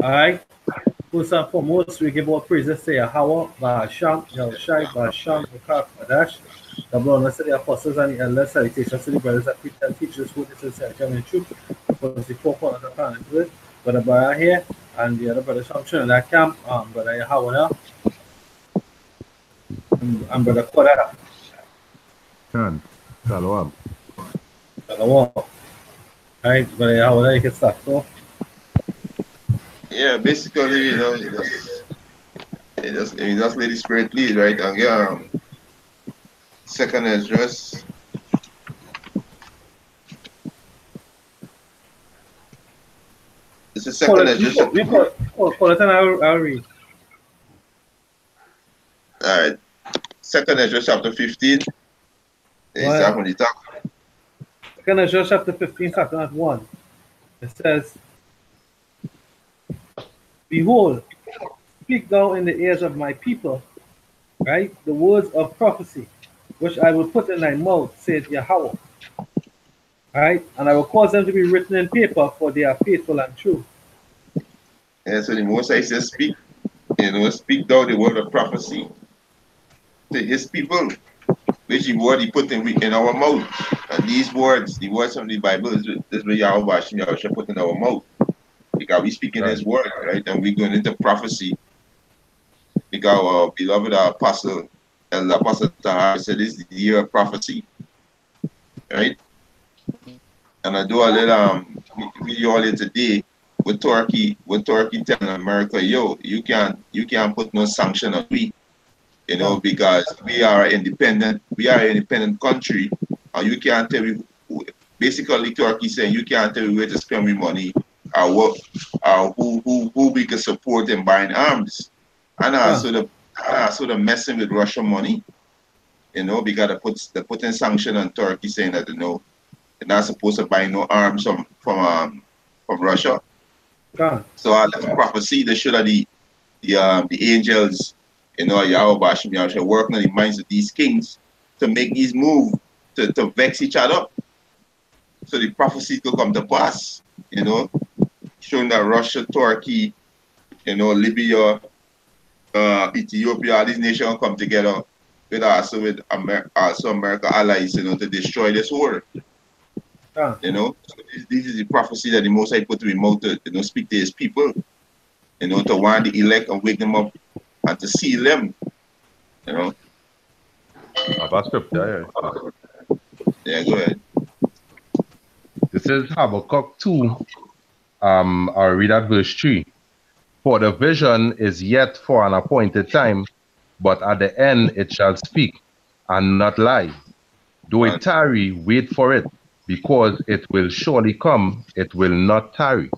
All right. First and foremost, we give our praises to Yahweh, Bahasham, Yahushai, Bahasham, Bukak, Adash, the blessed the apostles and the elders, salutations to the brothers that preach and teach this word, this is and truth, because the four corners of the planet with, Brother Bara here, and the other brothers from Trinidad camp, Brother Yahweh, and Brother Kodara. Khan, Shalom. Shalom. Right, Brother Yahweh, you can start. So, yeah, basically, you know, it just let the spirit lead, right? And yeah, second address. It's the second address. we call it and I'll read. All right. Second address, chapter 15. Is that when you talk? Second Ezra chapter 15, chapter 1. It says, Behold, speak thou in the ears of my people, right? The words of prophecy, which I will put in thy mouth, said Yahweh. Right? And I will cause them to be written in paper, for they are faithful and true. And so the Most High says, speak, you know, speak thou the word of prophecy to his people, which the word he put in our mouth. And these words, the words from the Bible, is what Yahweh should put in our mouth. Because we speak in his word, right? And we're going into prophecy. Because our beloved apostle, and the apostle Tahar said, this is the year of prophecy. Right? And I do a little video earlier today with Turkey telling America, yo, you can't put no sanction on we, you know, because we are an independent country, and you can't tell me, basically Turkey saying you can't tell me where to spend my money or what who we can support in buying arms. And also the messing with Russian money, you know, because they put in sanction on Turkey saying that, you know, they're not supposed to buy no arms from Russia. So that's prophecy. They should have the angels, you know, Yahweh Bashim Yahweh working on the minds of these kings to make these moves to vex each other. So the prophecy could come to pass, you know, showing that Russia, Turkey, you know, Libya, Ethiopia, all these nations come together with America allies, you know, to destroy this world. You know, so this is the prophecy that the Most High put to him out to, you know, speak to his people, you know, to warn the elect and wake them up and to seal them, you know. About scripture, yeah, go ahead. This is Habakkuk 2, I'll read at verse 3. For the vision is yet for an appointed time, but at the end it shall speak and not lie. Though it tarry, wait for it, because it will surely come, it will not tarry.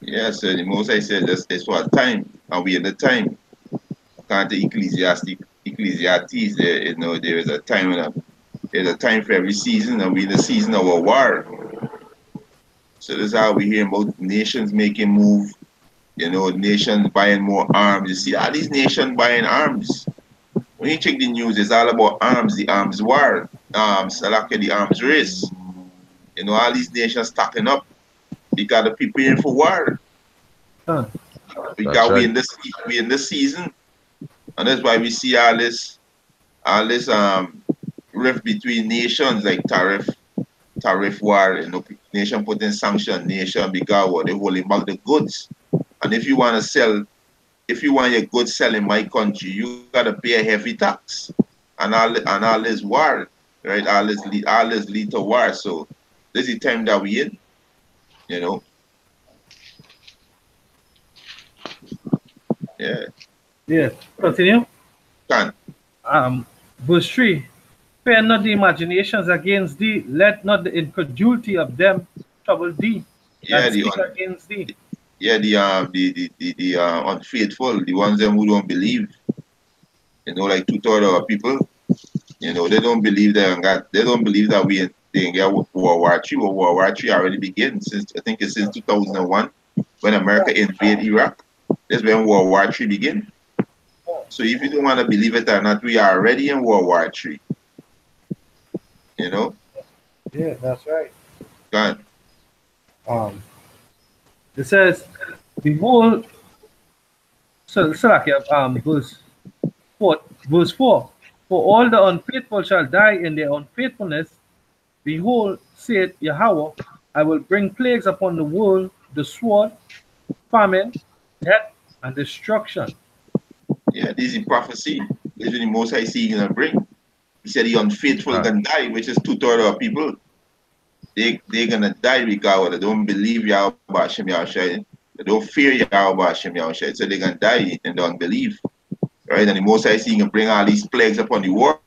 Yeah, so the Most High said it's for a time, and we in the time. According to Ecclesiastes, you know, there is a time there's a time for every season, and we're in the season of a war. So this is how we hear about nations making move, you know, nations buying more arms. You see all these nations buying arms. When you check the news, it's all about arms, the arms war, the arms race. You know, all these nations stocking up because the people in for war. Because we in this season, and that's why we see all this rift between nations, like tariff war, you know, nation putting sanction, nation because what they holding back the goods. And if you want your goods sell in my country, you gotta pay a heavy tax. And all this war, right? All this lead to war. So this is the time that we in, you know. Yeah. Yeah. Continue. Verse 3. Fear not the imaginations against thee, let not the incredulity of them trouble thee. Yeah, against thee. Yeah, the unfaithful, the ones them who don't believe. You know, like 2/3 of our people, you know, they don't believe that we can get World War III. World War III already began since 2001 when America invaded Iraq. That's when World War III began. So if you don't want to believe it or not, we are already in World War III. You know? Yeah, that's right. Go ahead. It says, Behold, verse 4. For all the unfaithful shall die in their unfaithfulness. Behold, saith Yahweh, I will bring plagues upon the world, the sword, famine, death, and destruction. Yeah, this is prophecy. This is the most I see he's gonna bring. He said the unfaithful Right. gonna die, which is 2/3 of people. They're gonna die because they don't believe Yahweh Hashem Yahushua. They don't fear Yahweh Hashem Yahushua. So they're gonna die in the unbelief. Right? And the most I see he gonna bring all these plagues upon the world.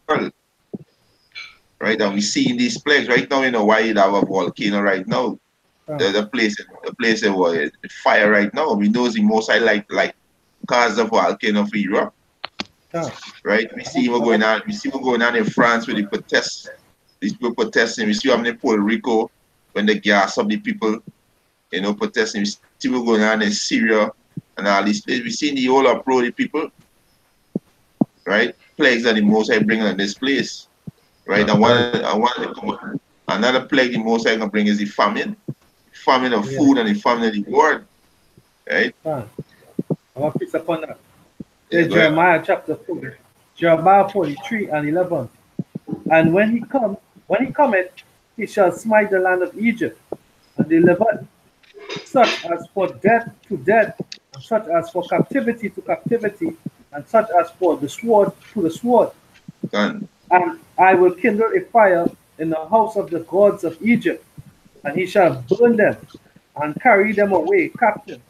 Right? And we see in these plagues right now, you know, why you have a volcano right now. The place where fire right now. We know the most I like cause of volcano for Europe. Right? We see what's going on. We see what's going on in France with the protests. These people protesting. We see what happening in Puerto Rico when they gas up the people, you know, protesting. We see what's going on in Syria and all these places. We see the whole uproar of the people. Right? Plagues are the most I bring on this place. Right? Another plague the most I can bring is the famine. Famine of food and the famine of the word. Right? I want to pick up on that. Jeremiah chapter 4, Jeremiah 43 and 11. And when he cometh, he shall smite the land of Egypt and deliver such as for death to death, and such as for captivity to captivity, and such as for the sword to the sword. Done. And I will kindle a fire in the house of the gods of Egypt, and he shall burn them and carry them away captive.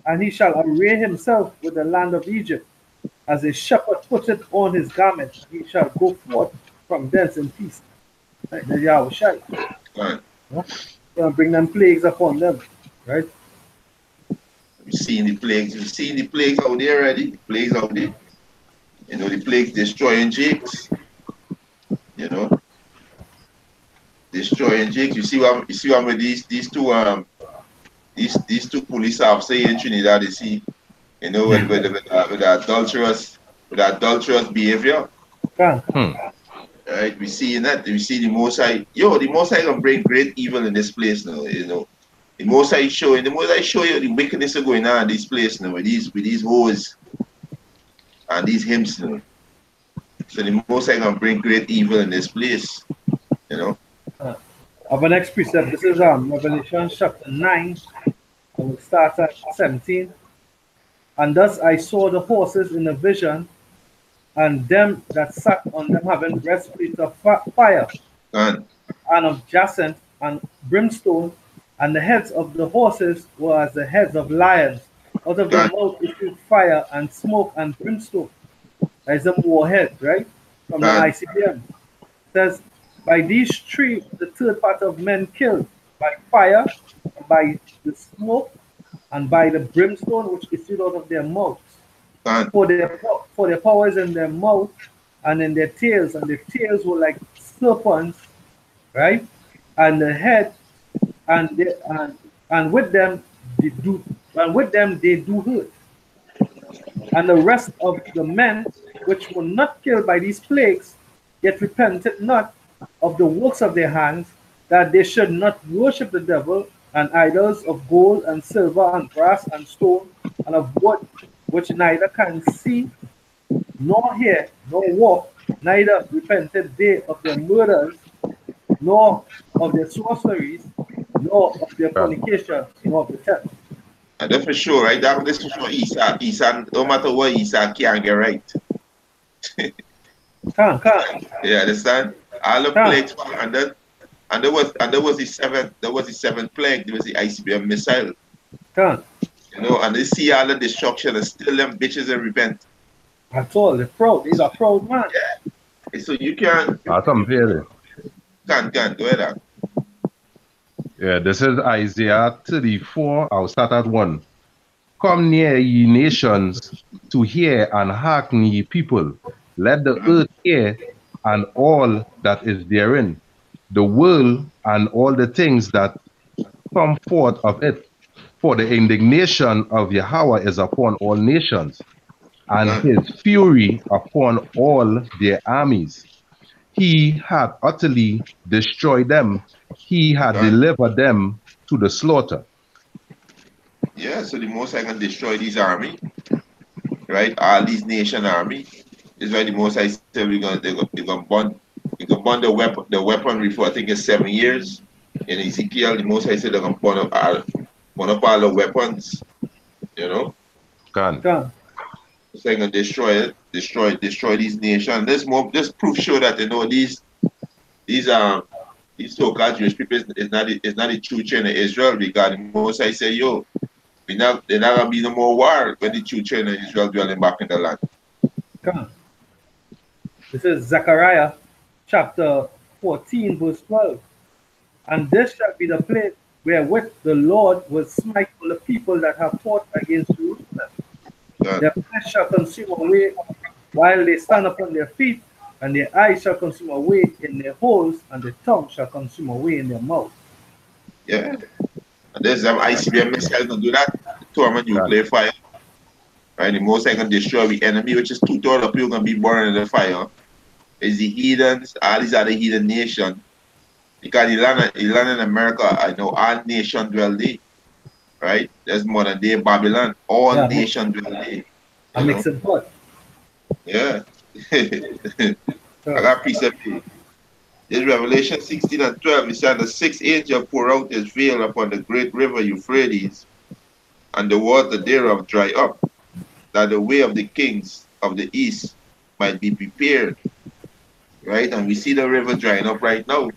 And he shall array himself with the land of Egypt, as a shepherd putteth on his garment, and he shall go forth from thence in peace. Right? The Yahweh shall. Right. Bring them plagues upon them. Right? We've seen the plagues. We've seen the plagues out there already. The plagues out there. You know, the plagues destroying jakes. You know, destroying jakes. You see what with these two police officers in Trinidad. You see, you know, with adulterous behavior. Right, we see that. We see the Most High. The Most High can bring great evil in this place now. You know, the Most High show you the wickedness is going on in this place now with these hoes and these hymns now. So the Most High can bring great evil in this place. You know. Our next precept. This is Revelation chapter 9. I will start at 17. And thus I saw the horses in a vision, and them that sat on them having breastplates of fire, and of jacinth and brimstone, and the heads of the horses were as the heads of lions. Out of their mouth issued fire and smoke and brimstone. That is a warhead, right? From the ICBM. It says, by these three, the third part of men killed, by fire, by the smoke, and by the brimstone which issued out of their mouths. For their powers in their mouth and in their tails, and their tails were like serpents, right? And the head, and with them they do hurt. And the rest of the men which were not killed by these plagues, yet repented not of the works of their hands, that they should not worship the devil and idols of gold and silver and brass and stone and of wood, which neither can see, nor hear, nor walk, neither repented they of their murders, nor of their sorceries, nor of their fornication, nor of the theft. And that's for sure, right? That's for sure. Esau, no matter what, Esau can't get right. Can't. Yeah, understand? All the plagues, and there was the seventh plague. There was the ICBM missile. Can't. You know, and they see all the destruction and still them bitches and repent. That's all. They're proud. These are proud man. Yeah. So you can't. Can't. Go ahead. Yeah, this is Isaiah 34. I'll start at 1. Come near, ye nations, to hear, and hearken, ye people. Let the earth hear, and all that is therein, the world and all the things that come forth of it. For the indignation of Yahweh is upon all nations, and his fury upon all their armies. He had utterly destroyed them. He had delivered them to the slaughter. Yeah, so the Most High can destroy these army, right? All these nation army. This is why the Most High said they're gonna burn the weaponry for I think it's 7 years. In Ezekiel, the Most High said they're gonna burn up all the weapons, you know. Can. Come. So they're gonna destroy these nations. This proof show that these these so-called Jewish people is not the true children of Israel, because the Most High say, yo, they're not gonna be no more war when the true children of Israel dwelling back in the land. Come. This is Zechariah chapter 14, verse 12. And this shall be the place wherewith the Lord will smite all the people that have fought against Jerusalem. Their flesh shall consume away while they stand upon their feet, and their eyes shall consume away in their holes, and their tongue shall consume away in their mouth. Yeah. And there's ICBM missile gonna do that. Torment nuclear fire. Right? The most I can destroy the enemy, which is 2/3 of people gonna be born in the fire. Is the heathens, all these other heathen nations. Because the land in America, I know all nations dwell there. Right? There's modern day Babylon. All nations dwell there. I mix it pot. Yeah. I got precept here. This Revelation 16 and 12, it said the sixth angel poured out his veil upon the great river Euphrates, and the water thereof dry up, that the way of the kings of the east might be prepared. Right? And we see the river drying up right now.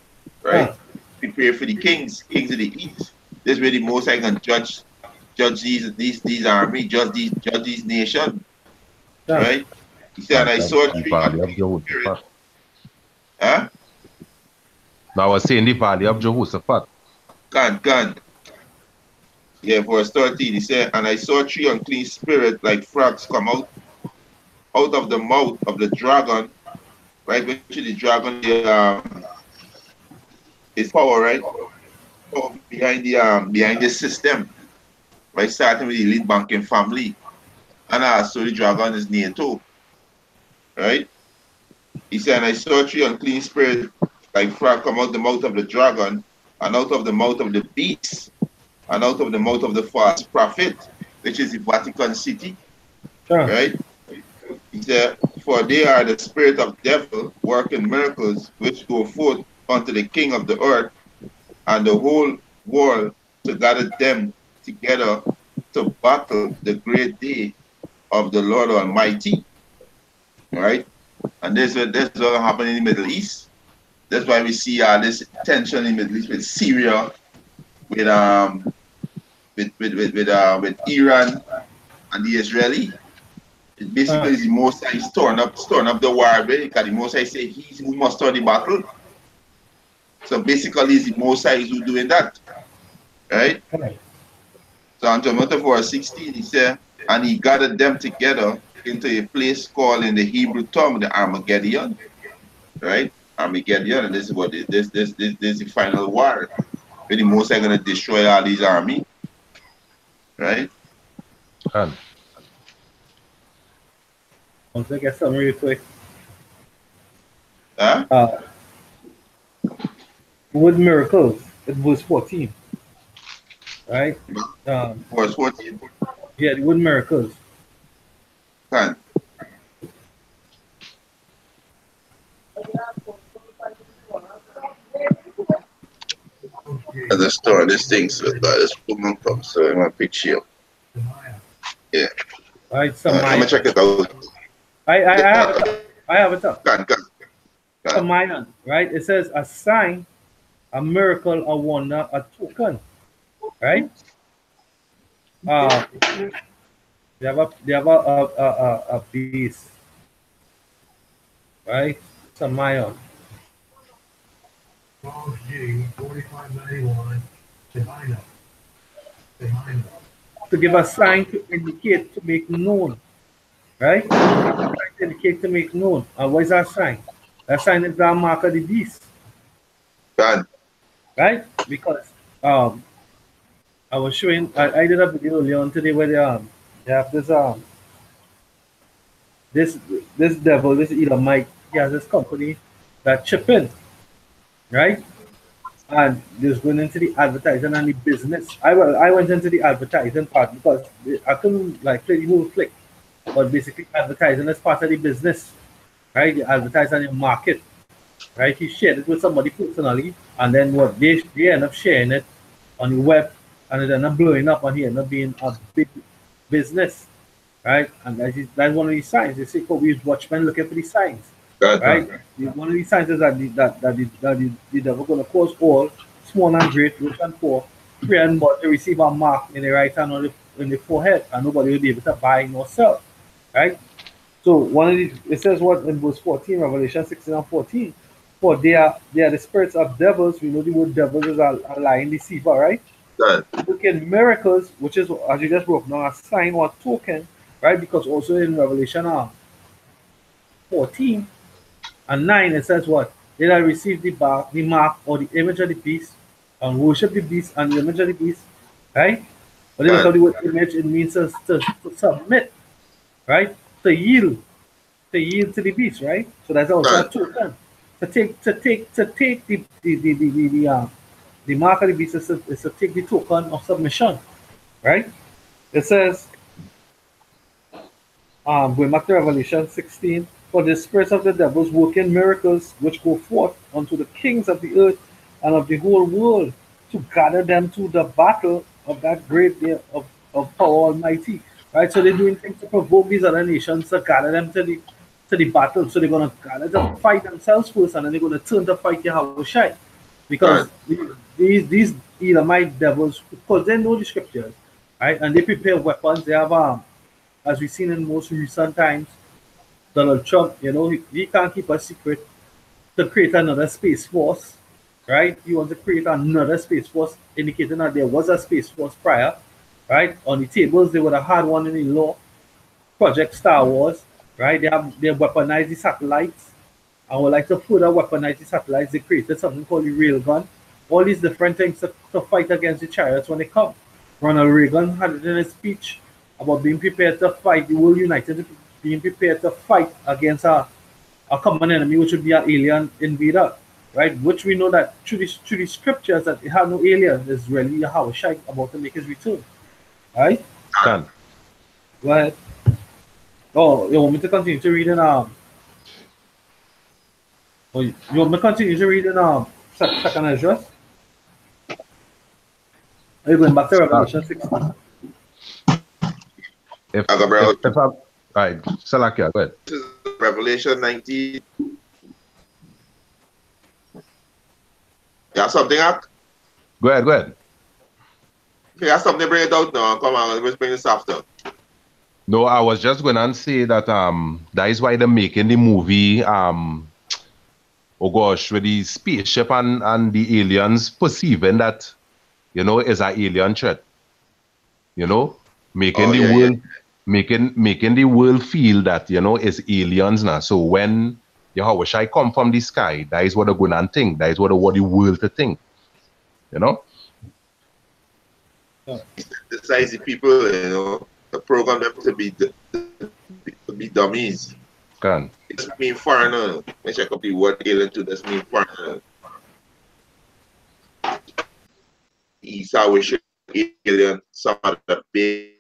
Right? Prepare for the kings of the east. This way the Most High can judge these army, judge these nations. Right? He said, I saw a tree on the spirit. Huh? Now I was saying the valley of Jehoshaphat. Can. Yeah, verse 13, he said, and I saw 3 unclean spirits like frogs come out of the mouth of the dragon, right? Which is the dragon, his power, right? Power behind the system, right? Starting with the elite banking family. And also the dragon is NATO, right? He said, and I saw 3 unclean spirits like frog come out the mouth of the dragon, and out of the mouth of the beast, and out of the mouth of the false prophet, which is the Vatican City. Right? He said, for they are the spirit of devil working miracles, which go forth unto the king of the earth and the whole world, to gather them together to battle the great day of the Lord Almighty. Right? And this will happen in the Middle East. That's why we see this tension in the Middle East with Syria, with Iran and the Israeli. It basically is the Most High storing up the war, because the Most High say he's who must start the battle. So basically, it's the Most High who's doing that, right? So in Jeremiah 4:16, he said, and he gathered them together into a place called in the Hebrew tongue the Armageddon, right? Armageddon, and this is what this is the final war. Where the Most High gonna destroy all these army, right? I want to get something real quick. With miracles, it was 14, right? Verse 14. Yeah, with miracles. Can. At the store, this thing, so this woman comes, so I'm gonna pick you. Yeah. Right, let me check it out. I have it up. Can. Samayan, right? It says a sign, a miracle, a wonder, a token, right? They have a beast, right? Samayan. G 4591 To give a sign to indicate, to make known, right? To indicate, to make known. And what is that sign? That sign is the mark of the beast. Can. Right? Because I was showing, I did a video earlier on today where they have this devil, this Edomite, he has this company that chip in, right? and just going into the advertising and the business. I went into the advertising part because I couldn't like play the whole flick, but basically advertising is part of the business, right? The advertising and market, right? He shared it with somebody personally, and then what they end up sharing it on the web, and it ended up blowing up, and he ended up being a big business, right? And that's one of these signs. They say, "Oh, we use watchmen looking for these signs." God, Right? One of these signs is that the devil going to cause all, small and great, rich and poor, free and bond to receive a mark in the right hand or in the forehead, and nobody will be able to buy nor sell. Right? So one of these, it says what in verse 14, Revelation 16 and 14, for they are the spirits of devils. We know the word devils is a lying deceiver, right? God, Working miracles, which is as you just broke down, a sign or token, right? Because also in Revelation 14 and 9, it says what? They that receive the mark or the image of the beast and worship the beast and the image of the beast, right? When you look at God, the word image, it means to submit, right? To yield to the beast, right? So that's also a God, token. To take the mark of the beast is to take the token of submission, right? It says going back to Revelation 16, for the spirits of the devils working miracles which go forth unto the kings of the earth and of the whole world to gather them to the battle of that great day of power almighty. Right? So they're doing things to provoke these other nations to gather them to the battle. So they're gonna gather to fight themselves first and then they're gonna turn to fight Yahushua. Because God, these Elamite devils, because they know the scriptures, right? And they prepare weapons, they have as we've seen in most recent times, Donald Trump, he can't keep a secret to create another space force, right? He wants to create another space force, indicating that there was a space force prior, right? On the tables, they would have had one in the law, Project Star Wars, right? They have weaponized the satellites. I would like to further weaponize the satellites. They created something called the railgun. All these different things to fight against the chariots when they come. Ronald Reagan had it in his speech about being prepared to fight, the world united, being prepared to fight against a common enemy, which would be an alien invader, right? Which we know that through the scriptures that it had no alien is really Yahushua about to make his return, right? Can. Go ahead. Oh, you want me to continue to read in you want me to continue to read in second address? Are you going back to Revelation 16? If I got if bro. if I right, Salakia, go ahead. This is Revelation 19. You have something up? Go ahead, go ahead. You have something to bring it out now. Come on, let's bring this after. No, I was just gonna say that that is why they're making the movie oh gosh, with the spaceship and the aliens perceiving that, is an alien threat. Making Oh, the yeah, yeah. world making the world feel that, it's aliens now. So when Yahweh come from the sky, that is what they're gonna think. That is what the world to think. You know? The size of people, the program them to be dummies. Can. It doesn't mean foreigner. When check up the word alien too, doesn't mean foreigner. Esau wish alien, some of the big,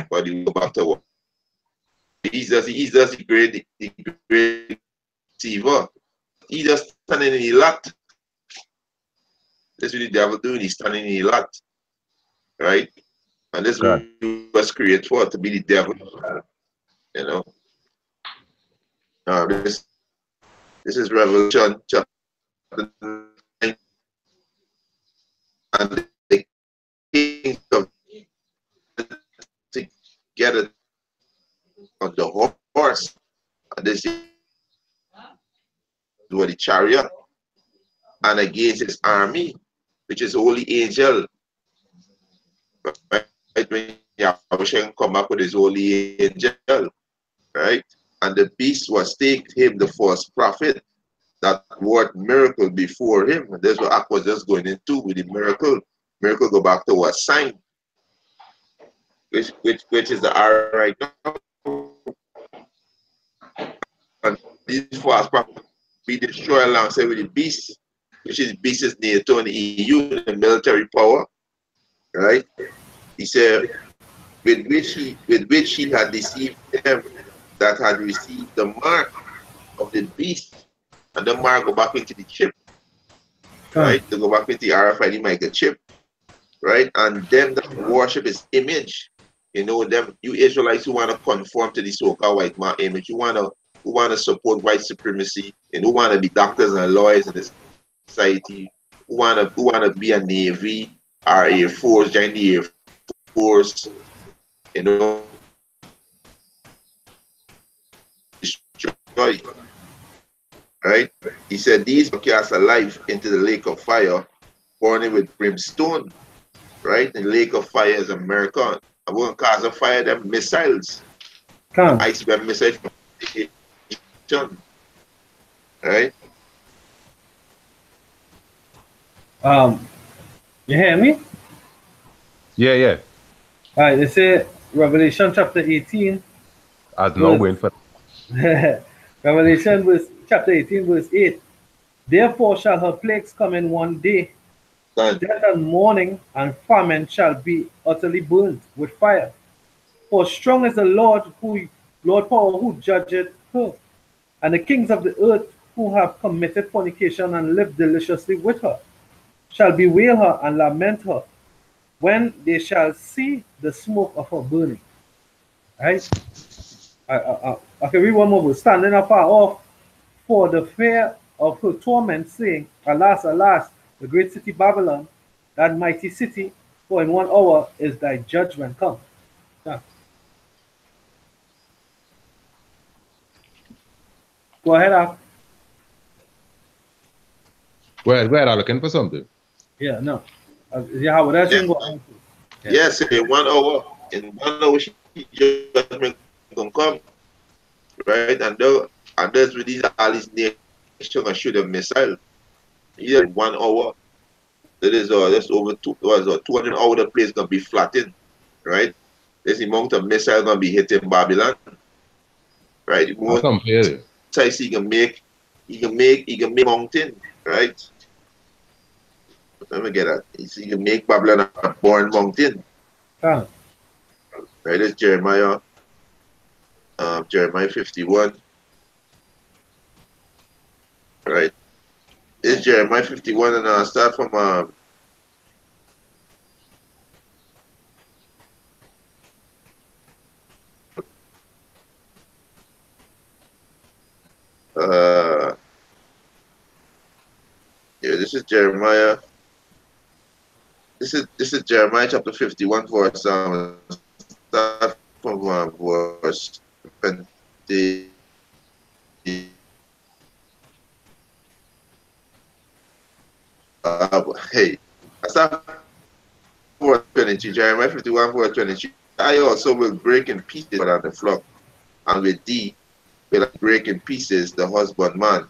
but you go back to what? He's just the great deceiver. He just standing in the lot. That's what the devil doing. He's standing in the lot, right? And this Can. was created for to be the devil. You know. This is Revelation chapter 9, and the kings of together on the horse. And this is what the chariot, and against his army, which is holy angel. Right? When Yahweh come up with his holy angel, right? And the beast was take him, the false prophet, that worked miracle before him. And that's what I was just going into with the miracle. Miracle go back to what sign, which is the R right now. And these false prophets be destroyed alongside with the beast, which is beast is NATO and the EU, the military power, right? He said, with which he had deceived them that had received the mark of the beast, and the mark go back into the chip, right? To go back into the RFID microchip, right? And them that worship his image, you know, them you Israelites who want to conform to the so-called white man image, who want to support white supremacy, and who want to be doctors and lawyers in the society, who want to be a Navy or Air Force, join the Air Force, you know, destroy, right? He said these will cast alive into the lake of fire, burning with brimstone, right? The lake of fire is America. I'm going to cause a fire them missiles. Iceberg missiles from the right? You hear me? Yeah, yeah. All right, they say Revelation chapter 18. As no waiting for Revelation chapter 18, verse 8. Therefore shall her plagues come in one day. Death and mourning and famine shall be utterly burned with fire. For strong is the Lord power who judgeth her, and the kings of the earth who have committed fornication and lived deliciously with her, shall bewail her and lament her, when they shall see the smoke of her burning. Right? I can read one more verse. Standing afar off for the fear of her torment, saying, Alas, alas, the great city Babylon, that mighty city, for in 1 hour is thy judgment come. Yeah. Go ahead, Al. Go ahead, I'm looking for something. Yeah, no. Yeah, how would that thing go? Yes, in 1 hour, judgment gonna come, right? And there's with these all these nations gonna shoot a missile. Either in 1 hour, that's over 200 hours the place gonna be flattened, right? This amount of missile gonna be hitting Babylon, right? Most size he can make mountain, right? Let me get that. He can make Babylon a born mountain. Right, it's Jeremiah 51. Right. It's Jeremiah 51, and I'll start from this is Jeremiah. This is Jeremiah chapter 51 verse start from verse 20. Hey, I start verse 22. Jeremiah 51 verse 22. I also will break in pieces on the flock, and with thee will I break in pieces the husbandman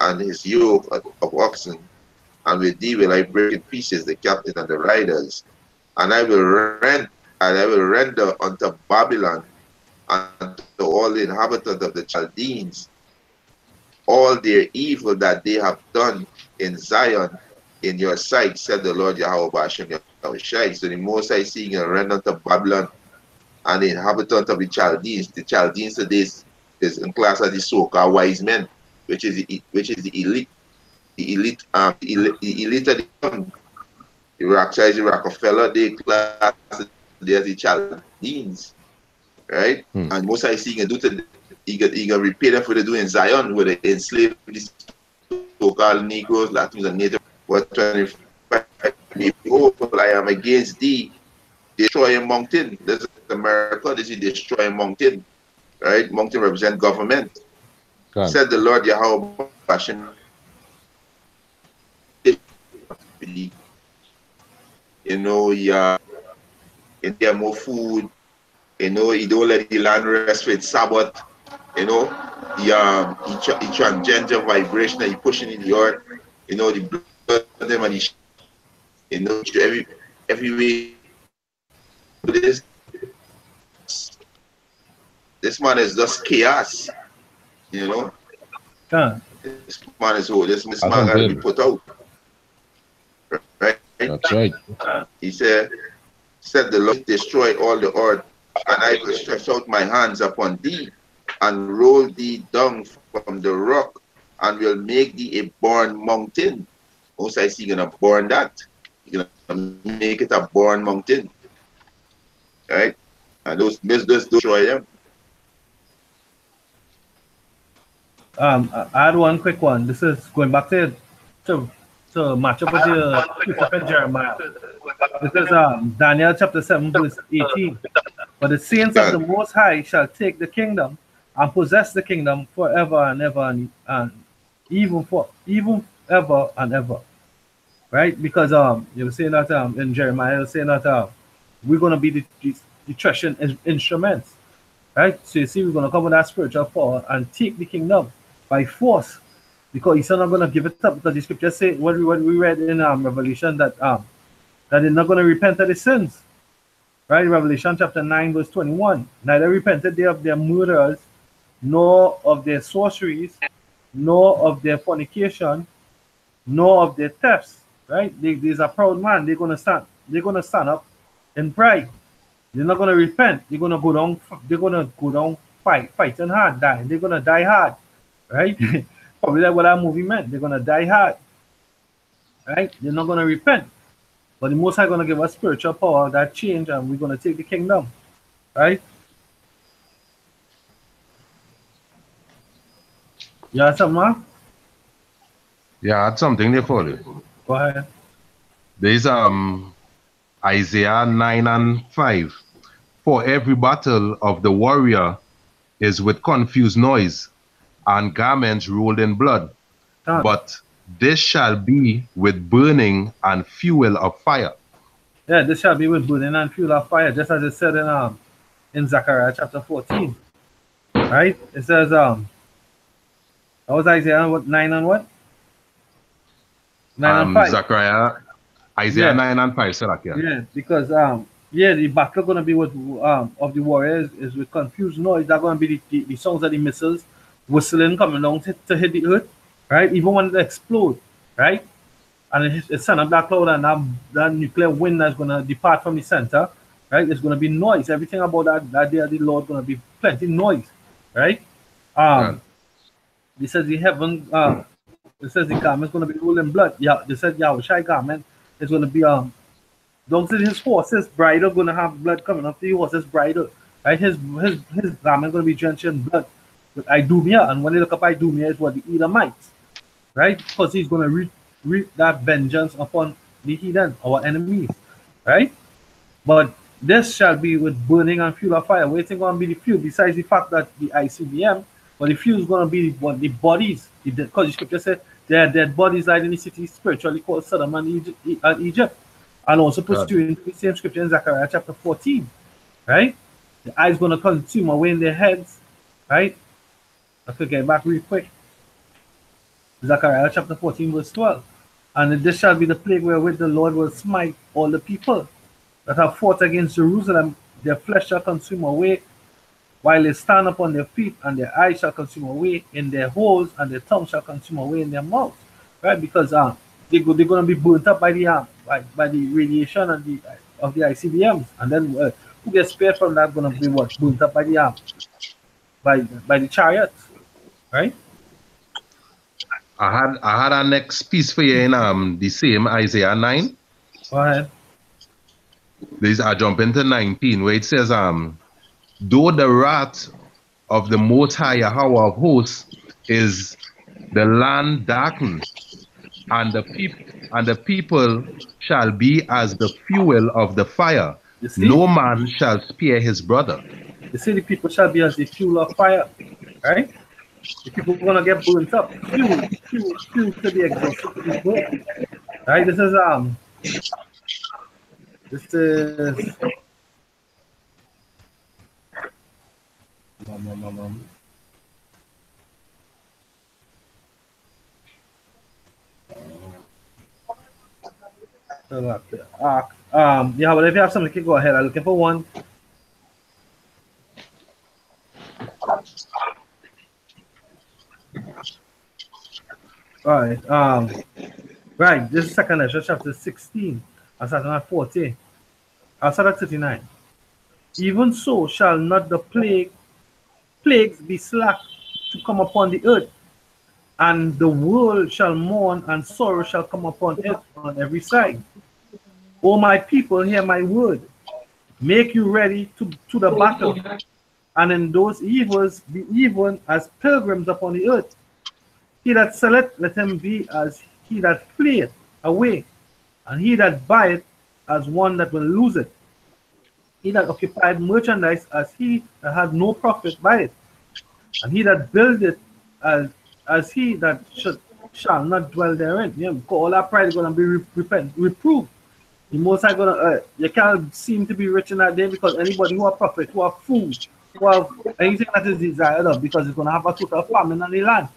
and his yoke of oxen, and with thee will I break in pieces the captain and the riders, and I will render unto Babylon and to all the inhabitants of the Chaldeans all their evil that they have done in Zion in your sight, said the Lord Yahweh Bashem Yahushai. So the Most High seeing a render unto Babylon and the inhabitants of the Chaldeans. The Chaldeans today is in class of the so-called wise men, which is the elite. The elite of the the Rockefeller, they class, there's the Chaldeans, right? And most I see he can do to he can repay them for the do in Zion, where they enslave these so-called Negroes, Latinos, and Native. What 25 people I am against thee, destroy a mountain. This is America, this is destroy a mountain, right? Mountain represent government. Said the Lord Yahweh Bashem. You know, and there more food, you know, he don't let the land rest for its Sabbath, you know, he transgender vibration that he pushing in the earth, you know, the blood of them and he, you know, every way. This man is just chaos, you know. This man is old. This man That's got to be good. put out. Right? That's right. He said the Lord destroy all the earth, and I will stretch out my hands upon thee, and roll thee down from the rock, and will make thee a born mountain. Most I see gonna burn that. You're gonna make it a born mountain. Right? And those business destroy them. I had one quick one. This is going back to match up with the precept in Jeremiah. This is Daniel chapter 7, verse 18. But the saints of the Most High shall take the kingdom and possess the kingdom forever and ever and even ever and ever. Right? Because you were saying that in Jeremiah, you were saying that we're gonna be the threshing instruments. Right? So you see, we're gonna come with that spiritual power and take the kingdom by force. Because he's not gonna give it up, because the scripture say what we read in Revelation that they're not gonna repent of their sins. Right? Revelation chapter 9, verse 21. Neither repented they of their murders, nor of their sorceries, nor of their fornication, nor of their thefts. Right? There's a proud man. They're gonna stand up in pride. They're not gonna repent. They're gonna go down fighting hard, dying. They're gonna die hard. Right? Probably like what that movie meant. They're gonna die hard. Right? They're not gonna repent. But the Most High gonna give us spiritual power that change, and we're gonna take the kingdom. Right? You have something, man? Yeah, I had something there for you. Go ahead. There's Isaiah 9 and 5. For every battle of the warrior is with confused noise and garments rolled in blood. But this shall be with burning and fuel of fire. Yeah, this shall be with burning and fuel of fire, just as it said in Zechariah chapter 14. Right? It says that was Isaiah what 9 and what? 9 and 5. Zechariah, Isaiah 9 and 5 said that, yeah. Yeah, because the battle gonna be with of the warriors is with confused noise. That's gonna be the sounds of the missiles whistling coming down to hit the earth, right? Even when it explode, right? And it's send a black cloud, and that nuclear wind that's gonna depart from the center, right? It's gonna be noise. Everything about that day of the Lord gonna be plenty noise, right? This says the heaven it says the garment's gonna be rolling blood. Yeah, they said Yahushai garment is gonna be don't say his horse's bridle gonna have blood coming off the horse's bridle, right? His garment gonna be drenched in blood with Idumea, and when they look up Idumea, is what the Edomites, right? Because he's gonna reap that vengeance upon the heathen, our enemies, right? But this shall be with burning and fuel of fire. Waiting on be the fuel, besides the fact that the ICBM, but the fuel is gonna be what the bodies, because the scripture said there are dead bodies lying in the city spiritually called Sodom and Egypt. And also pursuing the same scripture in Zechariah chapter 14, right? The eye's gonna consume away in their heads, right? I could get back real quick. Zechariah chapter 14, verse 12. And this shall be the plague wherewith the Lord will smite all the people that have fought against Jerusalem. Their flesh shall consume away, while they stand upon their feet, and their eyes shall consume away in their holes, and their tongue shall consume away in their mouths, right? Because they're gonna be burnt up by the radiation of the ICBMs, and then who gets spared from that gonna be what burnt up by the by the chariots, right? I had a next piece for you in the same Isaiah 9. Go ahead. I jump into 19 where it says though the wrath of the Most High Yahweh of hosts is the land darkened, and the people shall be as the fuel of the fire. No man shall spare his brother. You see, the people shall be as the fuel of fire, right? The people are gonna get burnt up. Fuel to be exhausted to be burnt. Right? This is yeah, but if you have something, you can go ahead. I'm looking for one. right. Right. This is second Ezra chapter 16. I started at 40. I started at 39. Even so shall not the plagues be slack to come upon the earth, and the world shall mourn, and sorrow shall come upon it on every side. O my people, hear my word. Make you ready to the battle, and in those evils be even as pilgrims upon the earth. He that selleth, let him be as he that fleeth away, and he that buyeth as one that will lose it. He that occupied merchandise as he that had no profit by it, and he that buildeth as he that shall not dwell therein. Yeah, because all that pride is going to be reproved. The most are gonna you can't seem to be rich in that day, because anybody who have profit, who have food, who have anything that is desired of, because it's gonna have a total famine on the land.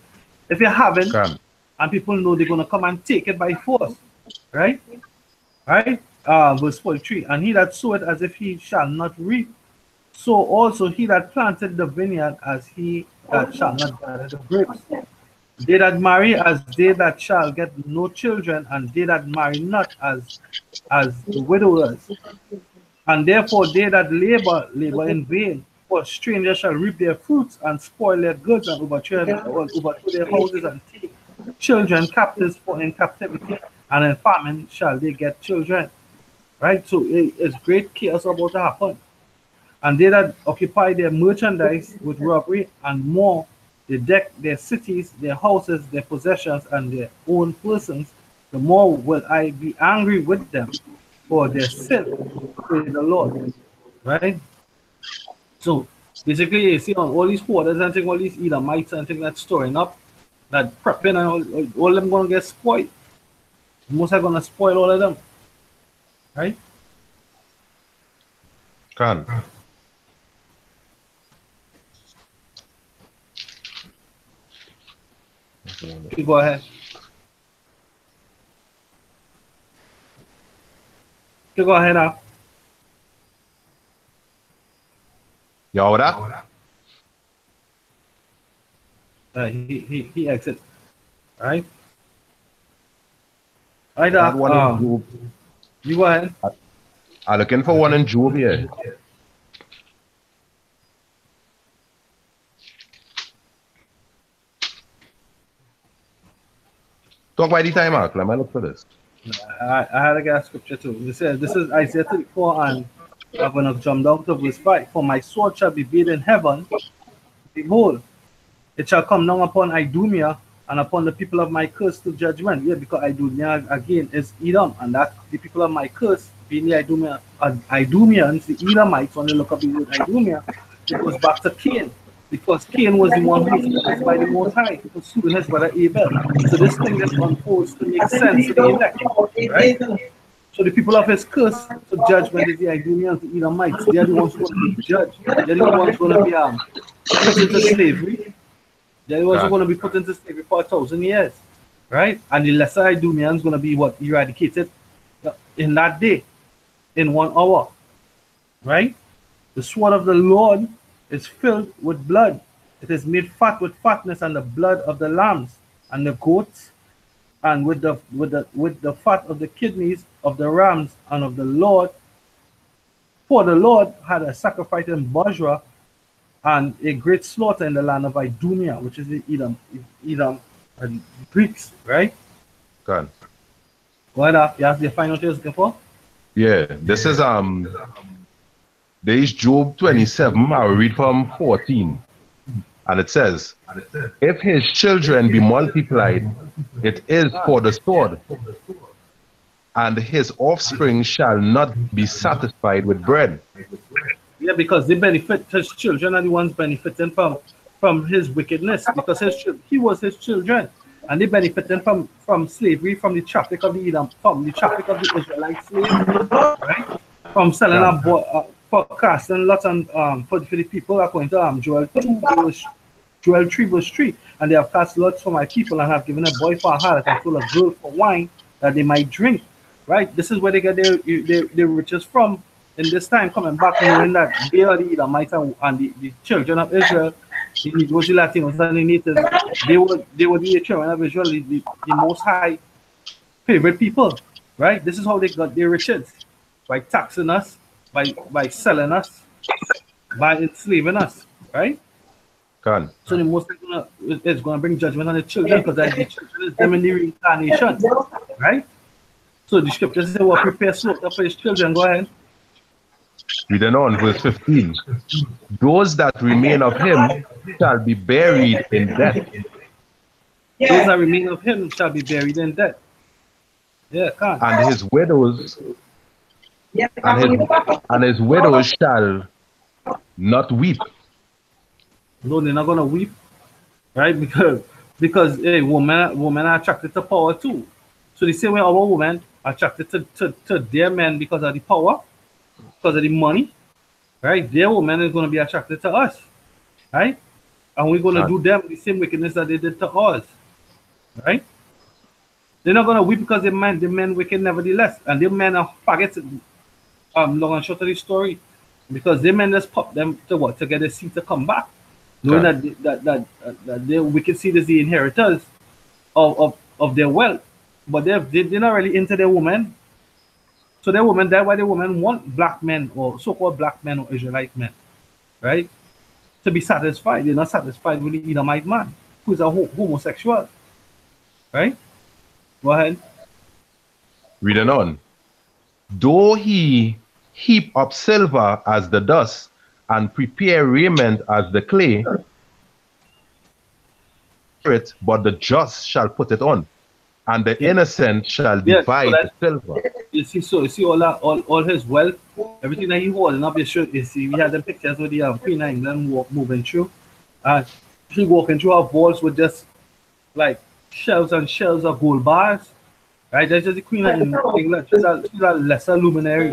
If you haven't, and people know, they're gonna come and take it by force, right? Right? Verse 43. And he that soweth as if he shall not reap, so also he that planted the vineyard as he that shall not gather the grapes. They that marry as they that shall get no children, and they that marry not as the widowers. And therefore they that labor in vain, for strangers shall reap their fruits and spoil their goods, and overthrow their houses, and take children captives for in captivity, and in famine shall they get children. Right? So it's great chaos about to happen. And they that occupy their merchandise with robbery and more, they deck their cities, their houses, their possessions, and their own persons, the more will I be angry with them for their sin with the Lord. Right? So basically, you see on all these hoarders and all these Edomites and things that's storing up, that prepping, and all them gonna get spoiled. Most are gonna spoil all of them. Right? Can. You go ahead. You go ahead now. You all that? He exits. Right? Right That one in Job. you go ahead. I'm looking for one in Job here. Talk by the time out. Let me look for this. I had a gas scripture too. It says, this is Isaiah 34, and I'm going to jump down to verse 5. For my sword shall be bid in heaven. Behold, it shall come down upon Idumea and upon the people of my curse to judgment. Yeah, because Idumea again is Edom, and that the people of my curse being the Idumeans, the Edomites. When you look up the word Idumea, it goes back to Cain, because Cain was the one who was blessed by the Most High, who was slew his brother Abel. So this thing just unfolds to make sense to the elect, right? So the people of his curse to judgment is the Idumeans, the Edomites. They are the ones who are going to be judged. They are the ones who are going to be put into slavery. They are the ones who are going to be put into slavery for 1,000 years, right? And the lesser Idumeans going to be what? Eradicated in that day, in 1 hour, right? The sword of the Lord is filled with blood. It is made fat with fatness, and the blood of the lambs and the goats, and with the fat of the kidneys of the rams and of the Lord. For the Lord had a sacrifice in Bozrah, and a great slaughter in the land of Idumea, which is the Edom and Greeks, right? Can. Go ahead, you have the final thing you're looking for? Yeah, this is there is Job 27. I will read from 14. And it says, if his children be multiplied, it is for the sword, and his offspring shall not be satisfied with bread. Yeah, because they benefit, his children are the ones benefiting from his wickedness, because he was his children, and they benefiting from slavery, from the traffic of the Edom, from the traffic of the Israelite slaves, right? From selling for casting lots and for the people, according to Joel 3 verse 3, and they have cast lots for my people, and have given a boy for a harlot, and sold a girl for wine, that they might drink. Right? This is where they get their riches from in this time, coming back, knowing that they are the Edomites and the children of Israel the Negroes, the Latinos, and the natives, they were the children of Israel, the most high favorite people, right? This is how they got their riches, by taxing us, by selling us, by enslaving us, right? Can. So the most is gonna bring judgment on the children because the children is them in the reincarnation, right? So the scripture says, "What prepare slaughter for his children." Go ahead. Reading on, verse 15. Those that remain of him shall be buried in death. Those that remain of him shall be buried in death. Yeah, come. And his widows and his widows shall not weep. No, they're not gonna weep, right? Because hey, women are attracted to power too. So the same way our women are attracted to their men because of the power, because of the money, right? Their woman is gonna be attracted to us, right? And we're gonna do them the same wickedness that they did to us, right? They're not gonna weep because the men wicked nevertheless, and the men are forget long and short of the story, because the men just pop them to what, to get the seed to come back, knowing that the wicked seed is the inheritors of their wealth, but they're not really into their woman. So their woman, that's why the women want black men or so-called black men or Israelite men, right? To be satisfied. They're not satisfied with the Edomite man who's a homosexual, right? Go ahead. Reading on. Though he heap up silver as the dust and prepare raiment as the clay, but the just shall put it on, and the innocent shall divide the silver. You see all his wealth, everything that he holding up. You see, we had the pictures with the Queen of England moving through, and she walking through her walls with just like shelves and shelves of gold bars, right? That's just the Queen of England. She's a lesser luminary,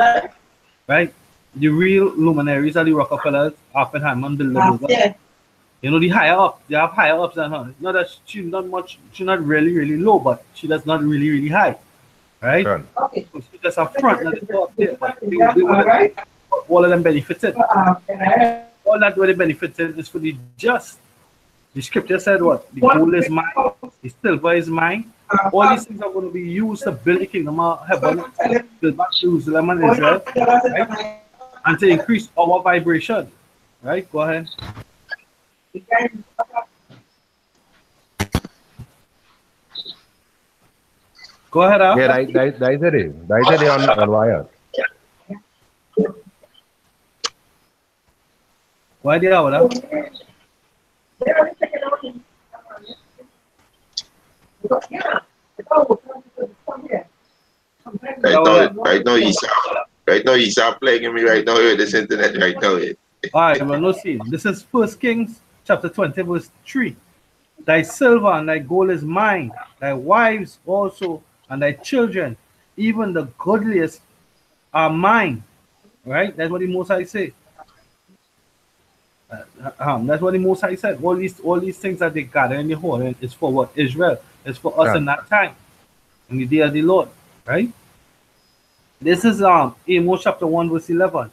right? The real luminaries are the Rockefellers, Oppenheimer, Bill Bilderberg. You know, the higher up, they have higher ups than her. Not that she's not really low, but she does not really high, right? Okay. So she's just up front, not the top there. But all of them benefited. All that where they benefited is for the just. The scripture said what? The gold is mine, the silver is mine. All these things are going to be used to build the kingdom of heaven, build back Jerusalem and Israel, right? And to increase our vibration, right? Go ahead. Go ahead, Al. Yeah, that's it on wire. Why did I? Right now he's playing me right now with this internet right now. All right, well, no see. This is 1 Kings chapter 20, verse 3. Thy silver and thy gold is mine, thy wives also, and thy children, even the goodliest, are mine. Right? That's what the Most High say. That's what the Most High said. All these things that they gather in the hall is for what? Israel. It's for us in that time, in the day of the Lord. Right? This is Amos chapter 1, verse 11.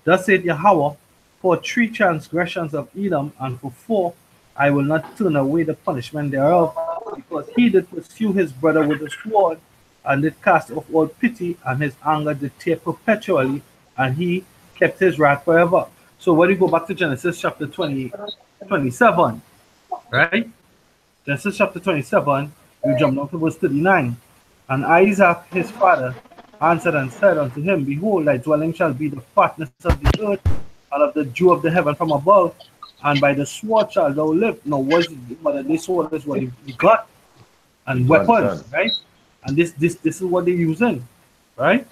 Thus said Yahweh, for 3 transgressions of Edom, and for 4, I will not turn away the punishment thereof, because he did pursue his brother with a sword, and did cast off all pity, and his anger did tear perpetually, and he kept his wrath forever. So when you go back to Genesis chapter 27, right? Genesis chapter 27, you jump down to verse 39. And Isaac his father answered and said unto him, behold, thy dwelling shall be the fatness of the earth, and of the dew of the heaven from above, and by the sword shalt thou live. Now, this sword is what you got, and weapons, right? And this is what they're using, right?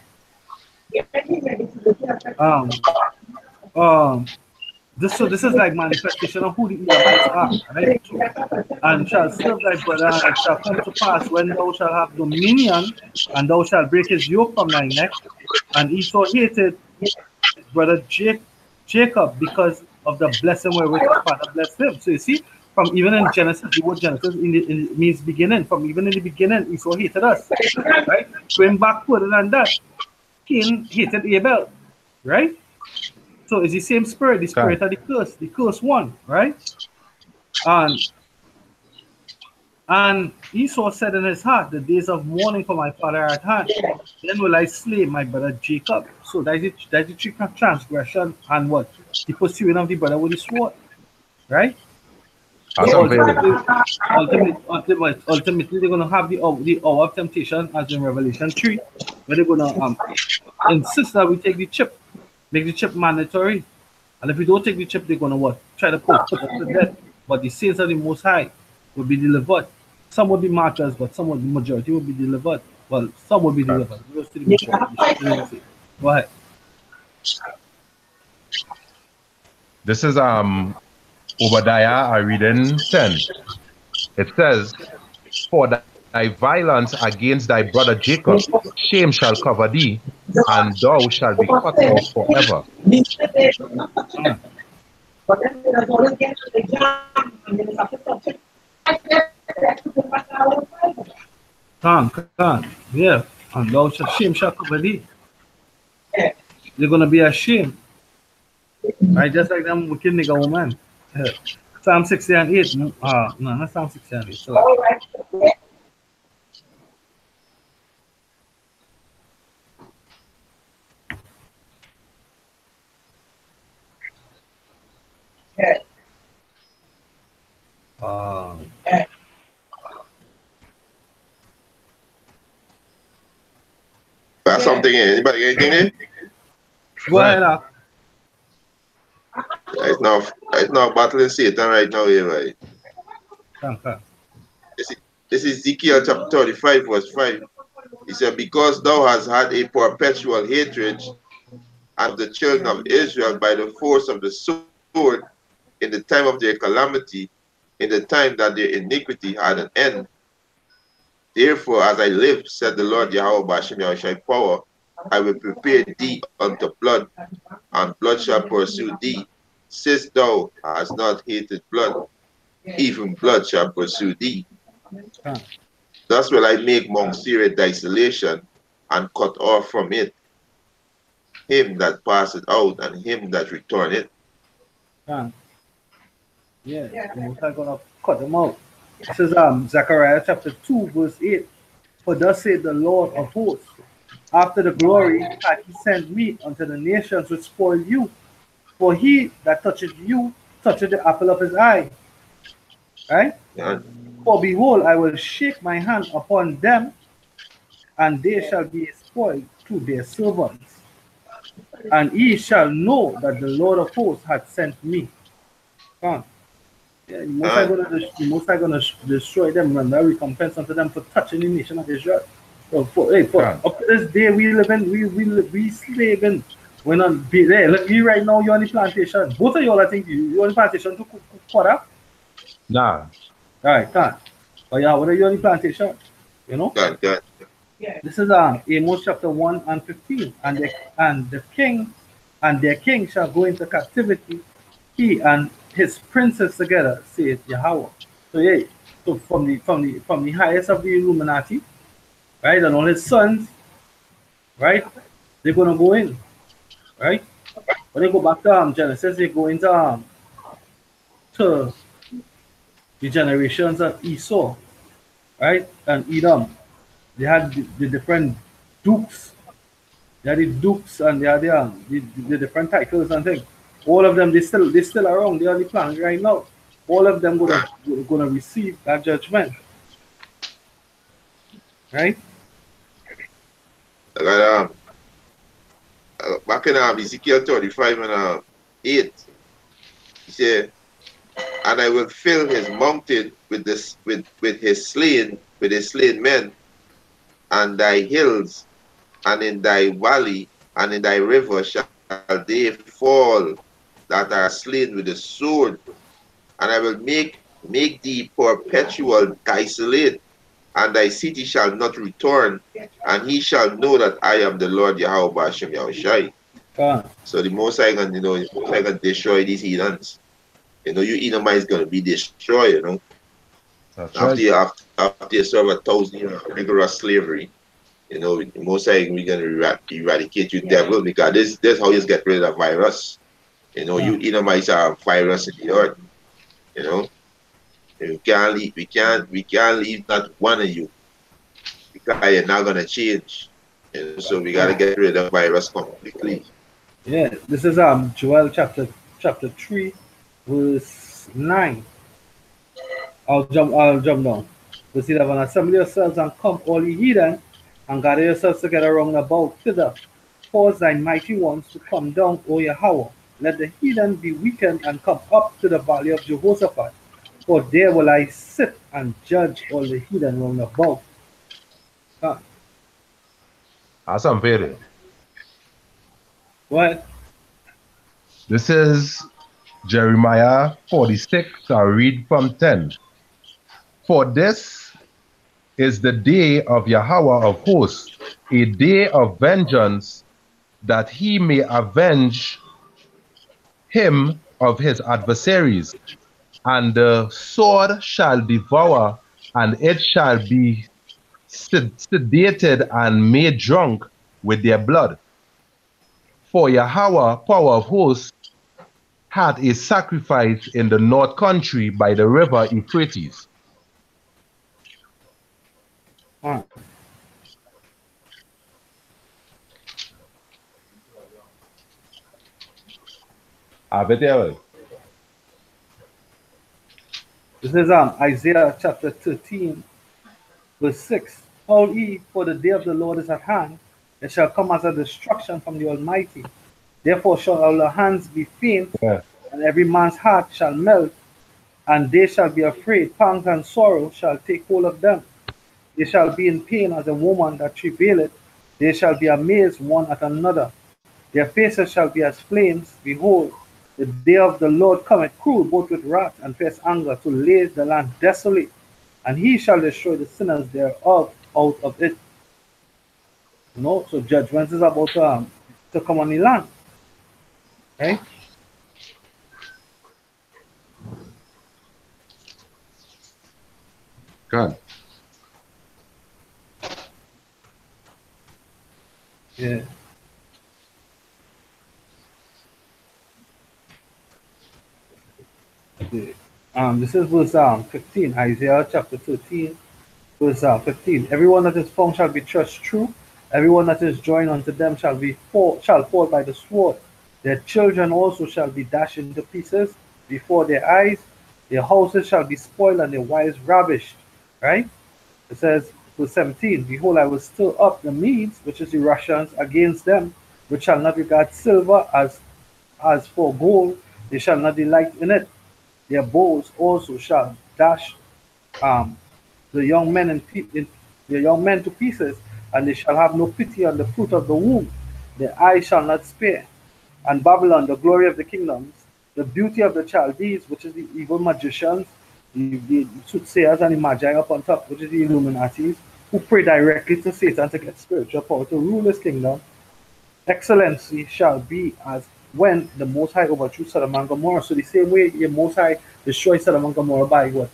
This is like manifestation of who the Edomites are, right? And shall serve thy brother, and it shall come to pass when thou shalt have dominion, and thou shalt break his yoke from thy neck. And Esau hated his brother Jacob because of the blessing wherewith his father blessed him. So you see, from even in Genesis, the word Genesis means beginning. From even in the beginning, Esau hated us, right? Going back further than that, Cain hated Abel, right? So it's the same spirit, the spirit of the curse one, right? And Esau said in his heart, the days of mourning for my father are at hand. Then will I slay my brother Jacob. So that's the transgression and what? The pursuing of the brother with the sword. Right? That's So available. ultimately they're gonna have the hour of temptation as in Revelation 3, where they're gonna insist that we take the chip, make the chip mandatory. And if we don't take the chip, they're gonna what? Try to put us to death. But the saints of the most high will be delivered. Some will be martyrs, but some of the majority will be delivered. Well, some will be delivered. Most of the majority. Go ahead. This is Obadiah, I read in 10. It says, for thy violence against thy brother Jacob, shame shall cover thee, and thou shalt be cut off forever. Can't. Yeah. And thou shall shame shall cover thee. They're gonna be ashamed. Right? Just like them wicked nigga woman. Psalm 60 and 8. No, not Psalm 60 and 8. So, That's something in. Anybody got anything in? go ahead. It's now battling Satan right now, here, right? Can't. This is Ezekiel chapter 35, verse 5. He said, because thou hast had a perpetual hatred of the children of Israel by the force of the sword in the time of their calamity, in the time that their iniquity had an end. Therefore, as I live, said the Lord Yahweh Bashem Yahushai power, I will prepare thee unto blood, and blood shall pursue thee. Since thou hast not hated blood, even blood shall pursue thee. Thus will I make Mount Seir desolation, and cut off from it him that passeth out, and him that returneth. Yeah, I'm gonna cut them out. This is Zechariah chapter 2, verse 8. For thus saith the Lord of hosts, after the glory hath he sent me unto the nations which spoil you. For he that toucheth you toucheth the apple of his eye. Right? Yeah. For behold, I will shake my hand upon them, and they shall be spoiled through their servants. And ye shall know that the Lord of hosts hath sent me. Yeah, the Most High gonna destroy them and that recompense unto them for touching the nation of Israel. So up to this day we slaving. We're not be there. Look, me right now, you're on the plantation. Both of y'all, I think you're on the plantation to cook quarter. Nah. All right, can't. But yeah, what are you on the plantation? You know? Good. This is Amos chapter 1 and 15. And the king and their king shall go into captivity, he and his princes together, saith Yahweh. So yeah, so from the highest of the Illuminati, right, and all his sons, right, they're gonna go in, right? When they go back to Genesis, they go into to the generations of Esau, right, and Edom. They had the different dukes. They had the dukes and they had the different titles and things. All of them, they still around. They're on the planet right now. All of them gonna receive that judgment, right? Back in Ezekiel 35 and 8, he said, and I will fill his mountain with his slain men, and thy hills, and in thy valley, and in thy river shall they fall that are slain with the sword, and I will make thee perpetual desolate, and thy city shall not return, and he shall know that I am the Lord Yahweh Bashem Yahushai. So the Most High can destroy these heathens. You Edomites gonna be destroyed, That's after right. you serve 1,000 years of rigorous slavery. The Most High we're gonna eradicate you, devil, because this how you get rid of virus. You Edomites are a virus in the earth. We can't leave not one of you because you're not gonna change. You know, so we gotta get rid of the virus completely. Yeah, this is Joel chapter 3, verse 9. I'll jump down. Verse 11. Assemble yourselves and come, all ye heathen, and gather yourselves together round about thither. Cause thy mighty ones to come down, O Yahweh. Let the heathen be weakened and come up to the valley of Jehoshaphat. For there will I sit and judge all the heathen round about. Huh. That's unfair. What? This is Jeremiah 46. I'll read from 10. For this is the day of Yahweh of hosts, a day of vengeance, that he may avenge him of his adversaries. And the sword shall devour, and it shall be sedated and made drunk with their blood. For Yahweh, power of hosts, had a sacrifice in the north country by the river Euphrates. Huh. This is Isaiah chapter 13, verse 6. All ye, for the day of the Lord is at hand, it shall come as a destruction from the Almighty. Therefore shall all the hands be faint, Yeah. and every man's heart shall melt, and they shall be afraid. Pangs and sorrow shall take hold of them. They shall be in pain as a woman that travaileth. They shall be amazed one at another. Their faces shall be as flames. Behold, the day of the Lord cometh cruel, both with wrath and fierce anger, to lay the land desolate, and he shall destroy the sinners thereof out of it. You know, so judgment is about to come on the land. Right? God. Yeah. This is verse 15, Isaiah chapter 13, verse 15. Everyone that is found shall be trust true. Everyone that is joined unto them shall fall by the sword. Their children also shall be dashed into pieces before their eyes. Their houses shall be spoiled and their wives ravished. Right? It says, verse 17, Behold, I will stir up the Medes, which is the Russians, against them, which shall not regard silver as for gold, they shall not delight in it. Their bows also shall dash um, the young men the young men to pieces, and they shall have no pity on the fruit of the womb. Their eyes shall not spare. And Babylon, the glory of the kingdoms, the beauty of the Chaldees, which is the evil magicians, the soothsayers and the magi up on top, which is the Illuminatis, who pray directly to Satan to get spiritual power to rule his kingdom. Excellency shall be as when the Most High overthrew Sodom and Gomorrah. So the same way the Most High destroyed Sodom and Gomorrah by what?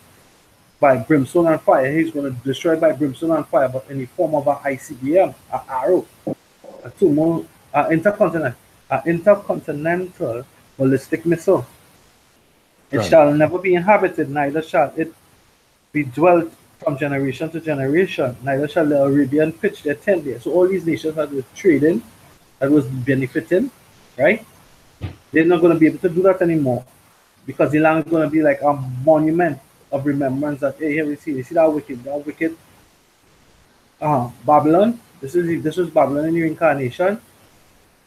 By brimstone and fire. He's going to destroy by brimstone and fire, but in the form of an ICBM, an arrow, a tumor, intercontinental ballistic missile. It Right. shall never be inhabited, neither shall it be dwelt from generation to generation, neither shall the Arabian pitch their tent there. So all these nations that were trading, that was benefiting, right? They're not going to be able to do that anymore because the land is going to be like a monument of remembrance that, hey, here we see that wicked Babylon. This is Babylon in reincarnation.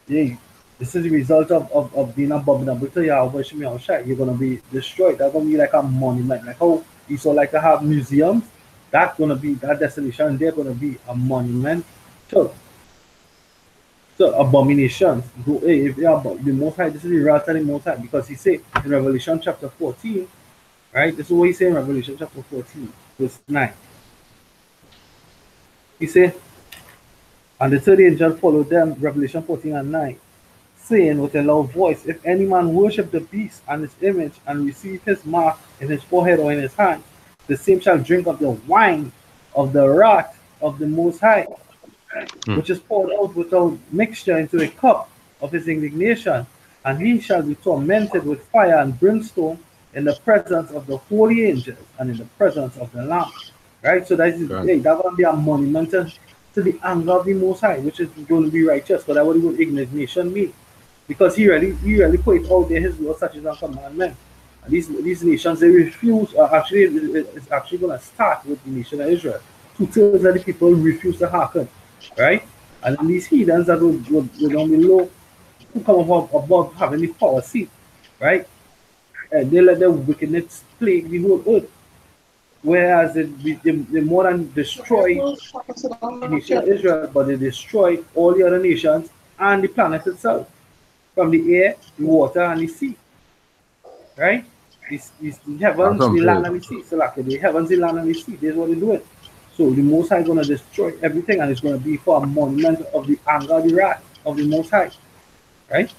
Yeah, this is the result of being abominable to Yahweh Shem Yahushua. You're going to be destroyed. That's going to be like a monument. Like how you saw like to have museums, that's going to be, that desolation, they're going to be a monument to abominations. Hey, if you're about the Most High, this is the wrath of the Most High, because he said in Revelation chapter 14, right? This is what he said in Revelation chapter 14, verse 9. He said, and the third angel followed them, Revelation 14 and 9, saying with a loud voice, if any man worship the beast and his image and receive his mark in his forehead or in his hand, the same shall drink of the wine of the wrath of the Most High, which is poured out without mixture into the cup of his indignation, and he shall be tormented with fire and brimstone in the presence of the holy angels and in the presence of the Lamb. Right? So that's going to be a monument to the anger of the Most High, which is going to be righteous. But that's what the word indignation means. Because he really put it out there, his law, statutes, and commandments. And these nations, they refuse, actually, it's actually going to start with the nation of Israel. 2/3 of the people refuse to hearken. Right? And then these heathens that would down below, who come above having the power seat, right? And they let their wickedness plague the whole earth. Whereas they more than destroy the nation of Israel, but they destroy all the other nations and the planet itself, from the air, the water, and the sea. Right? The heavens, the land, and the sea. So like the heavens, the land, and the sea. That's what they're doing. So the Most High is going to destroy everything, and it's going to be for a monument of the anger, the wrath of the Most High. Right?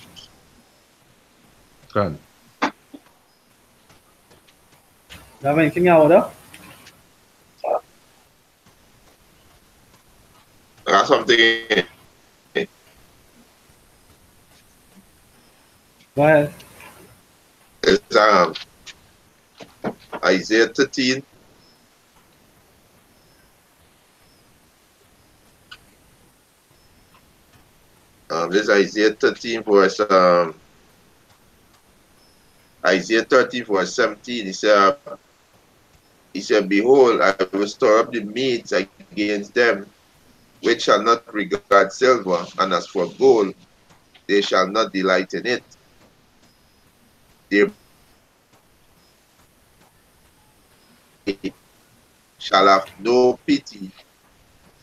Good. Do you have anything out there? I got something. Go ahead. It's Isaiah 13. This is Isaiah 13 verse Isaiah 13 verse 17. He said, behold, I will store up the meats against them which shall not regard silver, and as for gold, they shall not delight in it. They shall have no pity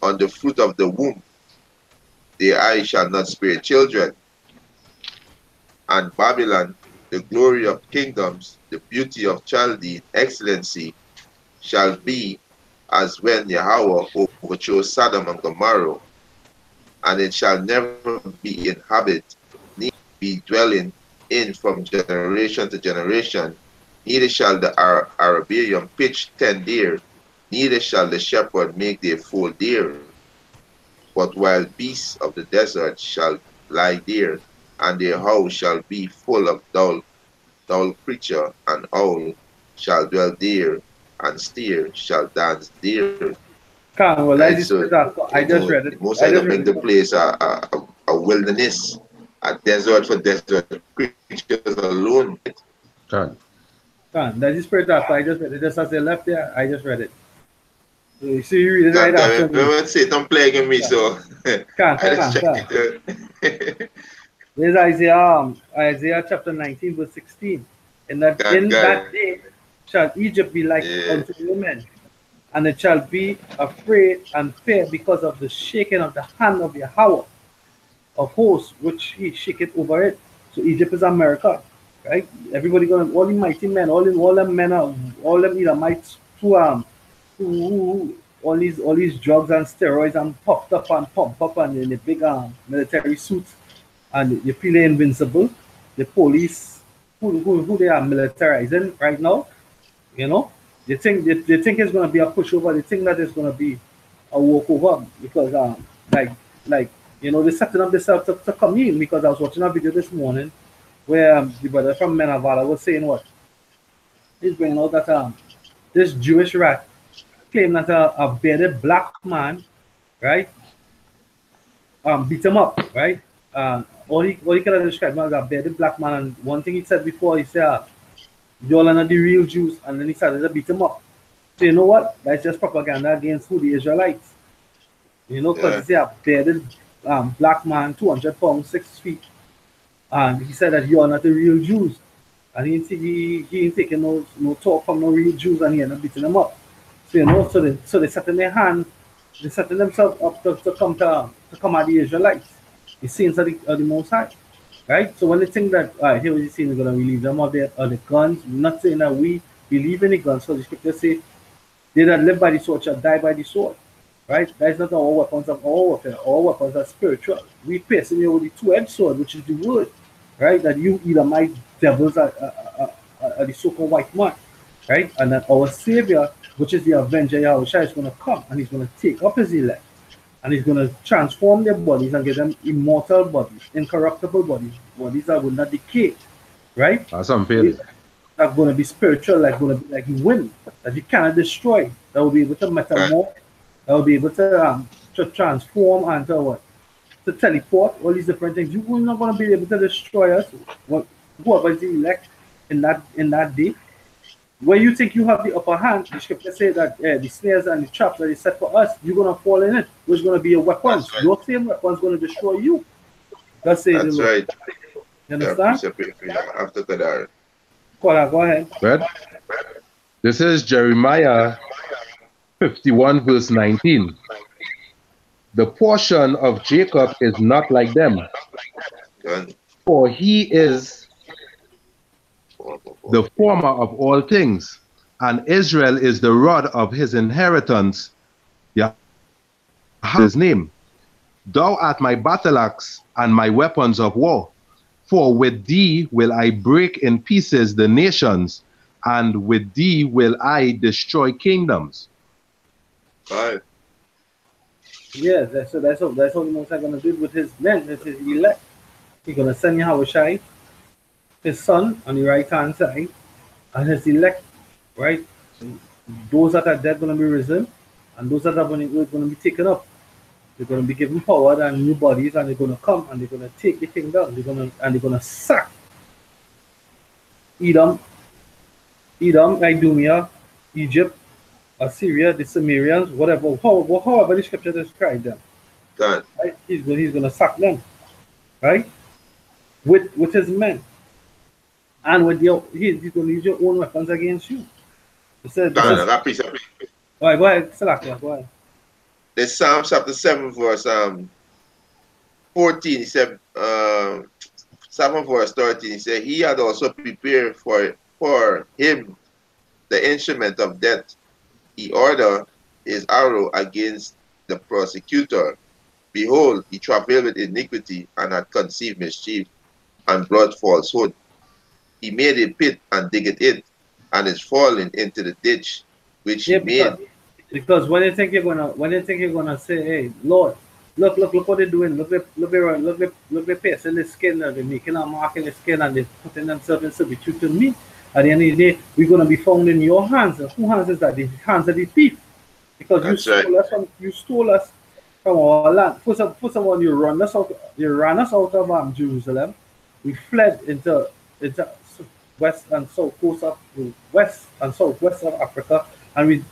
on the fruit of the womb. Their eyes shall not spare children. And Babylon, the glory of kingdoms, the beauty of childhood, excellency, shall be as when Yahweh overthrew Sodom and Gomorrah, and it shall never be inhabited, neither be dwelling in from generation to generation. Neither shall the Arabian pitch tent there, neither shall the shepherd make their fold there. But wild beasts of the desert shall lie there, and their house shall be full of dull creature, and owl shall dwell there, and steer shall dance there. Well, Right, I just read it. Most of them make the place a wilderness, a desert for desert creatures alone. That is spread that. I just read it. Just as they left there, I just read it. So you read it right after me. Remember, Satan plaguing me, so I just checked it. There's Isaiah chapter 19, verse 16. In that day shall Egypt be like unto women, and it shall be afraid and fear because of the shaking of the hand of Yahweh of hosts, which he shaketh over it. So Egypt is America, right? Everybody all the mighty men, all them men, all them Edomites who all these drugs and steroids and pumped up and pumped up and in the big military suits, and they feel they're invincible. The police, who they are militarizing right now, you know, they think it's going to be a pushover. They think that it's going to be a walkover because like you know, they're setting up themselves to come in. Because I was watching a video this morning where the brother from Menavala was saying what he's bringing out that this Jewish rat claimed that a bearded black man, right, beat him up, right. All he could have described him as a bearded black man, and one thing he said before, he said, y'all are not the real Jews, and then he started to beat him up. So you know what? That's just propaganda against who? The Israelites. You know, because he's a bearded black man, 200 pounds, 6 feet, and he said that you are not the real Jews, and he ain't taking no talk from no real Jews, and he ended up beating them up. So you know, so they set in their hand, they setting themselves up to come at the Israelites, the saints of the Most High, right? So when they think that here was the saying is going to relieve them of the guns, not saying that we believe in the guns, so the scripture say they that live by the sword shall die by the sword. Right? That is not our weapons of our warfare. Our weapons are spiritual. We piercing you with the two-edged sword, which is the word. Right? That you Edomite devils are the so-called white man. Right? And that our Savior, which is the Avenger Yahushua, is going to come and he's going to take up his elect. And he's going to transform their bodies and give them immortal bodies, incorruptible bodies that will not decay. Right? Awesome, Phil. that going to be spiritual, like going to be like you win, that you cannot destroy, that will be able to metamorph, that will be able to transform and to what? To teleport, all these different things. You are not going to be able to destroy us. What whoever is the elect in that day. When you think you have the upper hand, the scripture say that the snares and the traps that is set for us, you're gonna fall in it. Which is gonna be your weapons. Right. Your same weapons gonna destroy you. That's say the That's Lord. right. You understand? After that. Go ahead. Right? This is Jeremiah 51 verse 19. The portion of Jacob is not like them, Done. for he is the former of all things, and Israel is the rod of his inheritance. His name. Thou art my battle axe and my weapons of war. For with thee will I break in pieces the nations, and with thee will I destroy kingdoms. Right. Yeah, that's how the Most High gonna do it with his men, with his elect. He's gonna send Yahushai, his son, on the right hand side, and his elect, right? Those that are dead gonna be risen, and those that are gonna be taken up. They're gonna be given power and new bodies, and they're gonna come and they're gonna take the kingdom. They're gonna sack Edom, Idumea, Egypt, Assyria, the Sumerians, whatever, however the scripture describe them. Done. Right? He's gonna sack them, right? With his men. And with he's gonna use your own weapons against you. He said, Done. all right, go ahead, Salakia, go ahead. This Psalm chapter 7 verse 14, he said, 7 verse 13, he said, he had also prepared for him the instrument of death. He ordered his arrow against the prosecutor. Behold, he travailed with iniquity and had conceived mischief and brought falsehood. He made a pit and digged it, and is fallen into the ditch which he made. Because when you think you're gonna say, hey, Lord, look what they're doing. Look they're piercing the skin, they're making a mark in the skin, and they're putting themselves in servitude to me. At the end of the day, we're gonna be found in your hands. And whose hands is that? The hands of the thief. Because you stole us from our land. First of all, you ran us out of Jerusalem. We fled into west and south coast of west and southwest of Africa. And we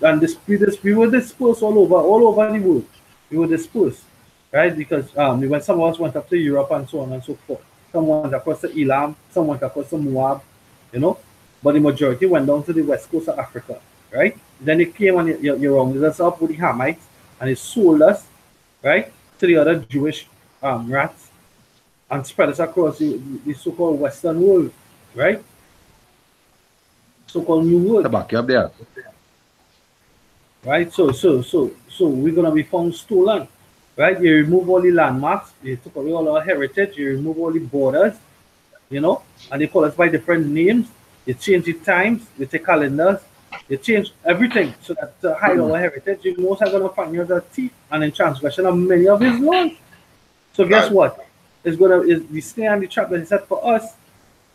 were dispersed all over the world. We were dispersed, right? Because when some of us went up to Europe and so on and so forth. Some went across to Elam, some went across to Moab, but the majority went down to the west coast of Africa, right? Then they came and you rounded us up with the Hamites, and they sold us, right, to the other Jewish rats, and spread us across the so-called Western world, right? So-called New World. Back up there. Right, so we're gonna be found stolen, right? You remove all the landmarks, you took away all our heritage, you remove all the borders, and they call us by different names. You change the times, you take calendars, you change everything so that to hide our heritage. You most are gonna find you as a thief and in transgression of many of his laws. So guess what? Is the snare and the trap that he set for us,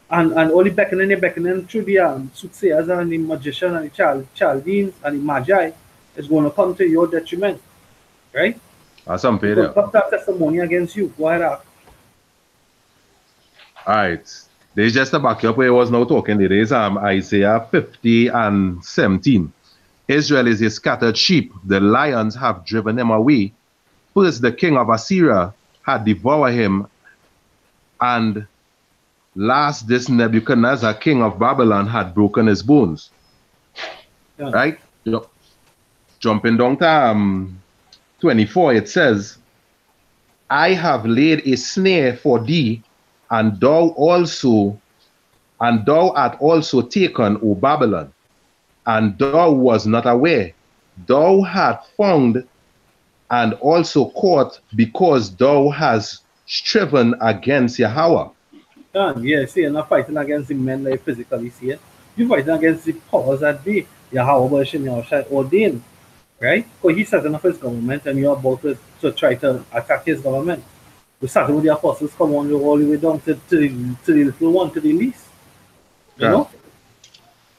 and only beckoning through the soothsayers and the magician and the Chaldeans and the Magi. Is going to come to your detriment, right? Awesome, Peter. Come that testimony against you. Go ahead. All right. There's just a back up where I was now talking. There is Isaiah 50 and 17. Israel is a scattered sheep. The lions have driven him away. First, the king of Assyria had devoured him, and last, this Nebuchadnezzar, king of Babylon, had broken his bones. Yeah. Right? Jumping down to 24, it says, I have laid a snare for thee, and thou art also taken, O Babylon, and thou was not aware. Thou hast found and also caught, because thou hast striven against Yahweh. Yeah, see, you're not fighting against the men like physically, see it. You're fighting against the powers that be. Yahweh Yahushai ordained. Right? Because he's setting up his government, and you're about to try to attack his government. We started with the apostles, come on all the way down to the little one, to the least. You know?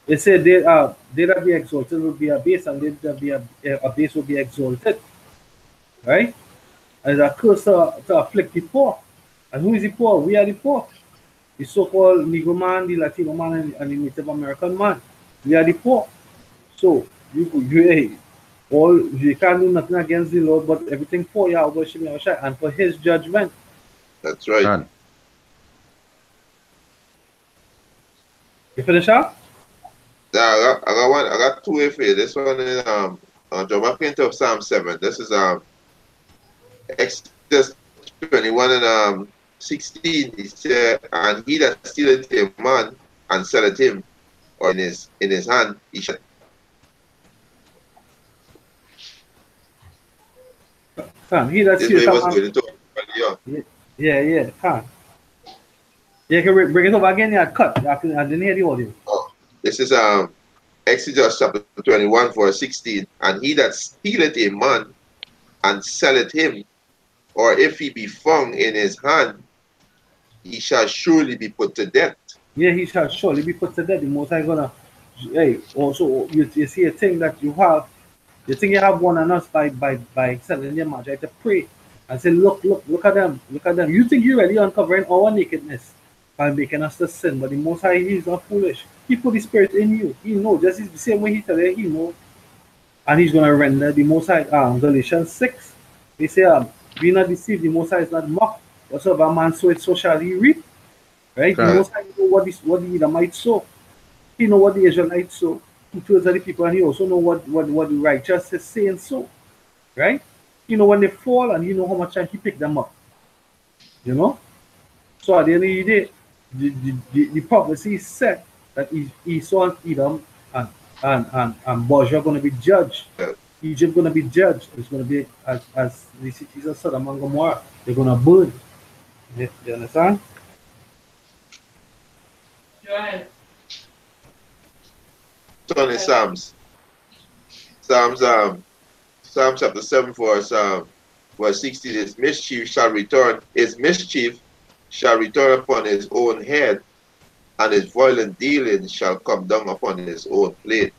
It said they that be exalted will be abased, and they that be abased will be exalted. Right? And it's a curse to afflict the poor. And who is the poor? We are the poor. The so-called Negro man, the Latino man, and the Native American man. We are the poor. So hey, you can't do nothing against the Lord, but everything for Yahweh Shem Yahushua and for his judgment. That's right. Done. You finish up? Yeah, I got one. I got two for you. This one is jump back into Psalm 7. This is Exodus 21 and 16. He said, and he that stealeth a man and selleth him, or in his hand, he shall. Can he that This steals way a was man? going to earlier. Yeah, can. You can bring it over again, yeah, cut. I didn't hear the audio. Oh, this is Exodus chapter 21, verse 16. And he that stealeth a man and selleth him, or if he be found in his hand, he shall surely be put to death. Yeah, he shall surely be put to death. The Most High gonna, hey, also you see a thing that you have, you think you have one on us by selling them out, right? To pray and say, look at them, look at them. You think you're really uncovering our nakedness by making us to sin, but the Most High, He is not foolish. He put the Spirit in you. He knows, just the same way He tell you, He knows, and He's gonna render the Most High. Galatians 6, they say, be not deceived. The Most High is not mocked. Whatsoever man soweth, so shall he reap. Right? The Most High know what the Edomites sow. He know what the Israelites sow. He told the people, and he also know what the righteous is saying so. Right? You know when they fall, and you know how much time he picked them up. You know? So at the end of the day, the prophecy said that Esau and Edom and Bosch are going to be judged. Egypt going to be judged. It's going to be as the cities of Sodom and Gomorrah. They're going to burn. You understand? Go ahead. Turn in Psalms chapter 7 verse 16. His mischief shall return upon his own head, and his violent dealing shall come down upon his own plate.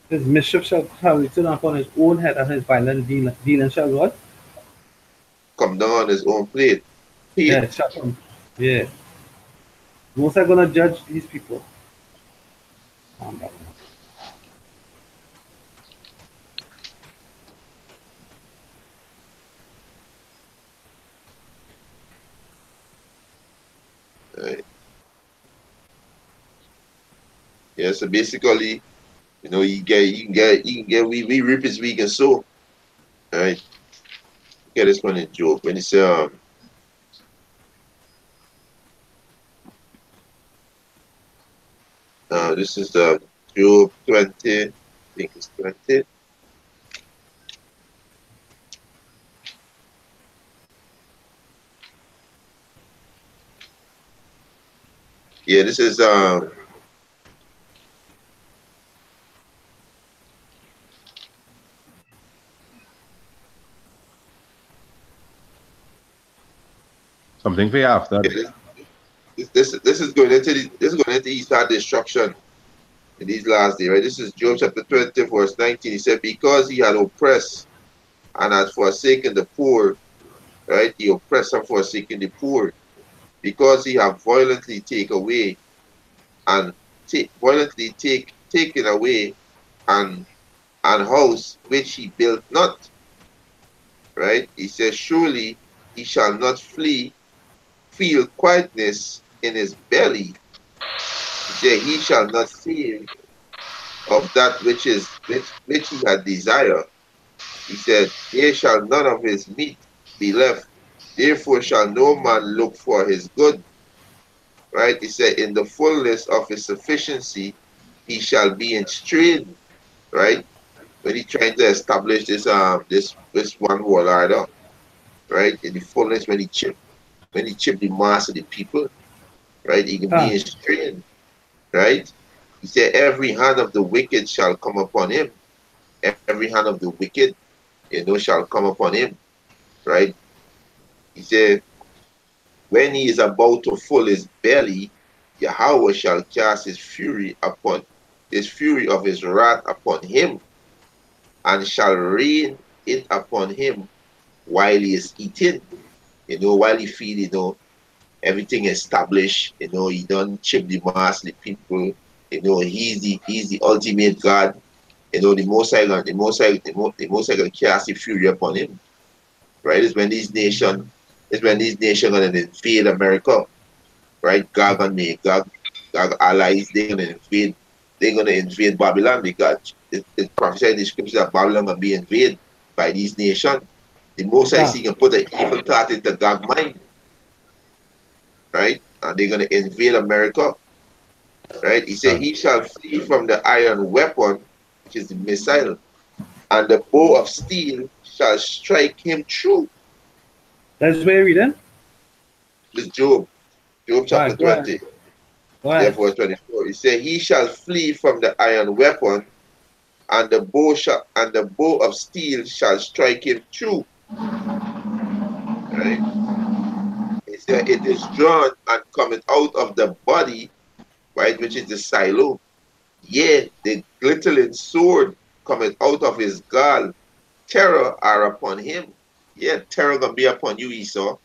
His mischief shall return upon his own head, and his violent dealing shall what? Come down on his own plate. Yeah, it shall come. Yeah. Most are gonna judge these people. Right. Yeah, so basically, you know, you can get we reap as we can sow. Right. Get this one in Job. When he said this is the Job 20, I think it's 20. Yeah, this is something for you after. This is going into Eastern destruction in these last days, right? This is Job chapter 20, verse 19. He said, because he had oppressed and had forsaken the poor, right? He oppressed and forsaken the poor, because he have violently taken away and taken away an house which he built not. Right? He says, surely he shall not feel quietness in his belly. He said, he shall not save of that which he had desired. He said, there shall none of his meat be left. Therefore shall no man look for his good. Right? He said, in the fullness of his sufficiency, he shall be in strain. Right? When he trying to establish this one world order. Right? In the fullness, when he chip the mass of the people, right? He can be in strain. Right? He said, every hand of the wicked shall come upon him. Every hand of the wicked, you know, shall come upon him. Right? He said, when he is about to fill his belly, Yahweh shall cast his fury of his wrath upon him, and shall rain it upon him while he is eating. While he feed, everything established. He don't chip the mass, the people. He's the ultimate God. The Most High gonna cast the fury upon him. Right? It's when these nations gonna invade America. Right? God allies, they're gonna invade Babylon, because it prophesied in the scriptures that Babylon gonna be invaded by these nations. The Most High can put an evil thought into God's mind. Right? And they're gonna invade America. Right? He said he shall flee from the iron weapon, which is the missile, and the bow of steel shall strike him true. That's where we then? This Job chapter 20. Verse 24. He said, he shall flee from the iron weapon, and the bow of steel shall strike him true. Right? He said, it is drawn and coming out of the body, right, which is the silo. Yet the glittering sword coming out of his gall, terror are upon him. Yeah, terror gonna be upon you, Esau.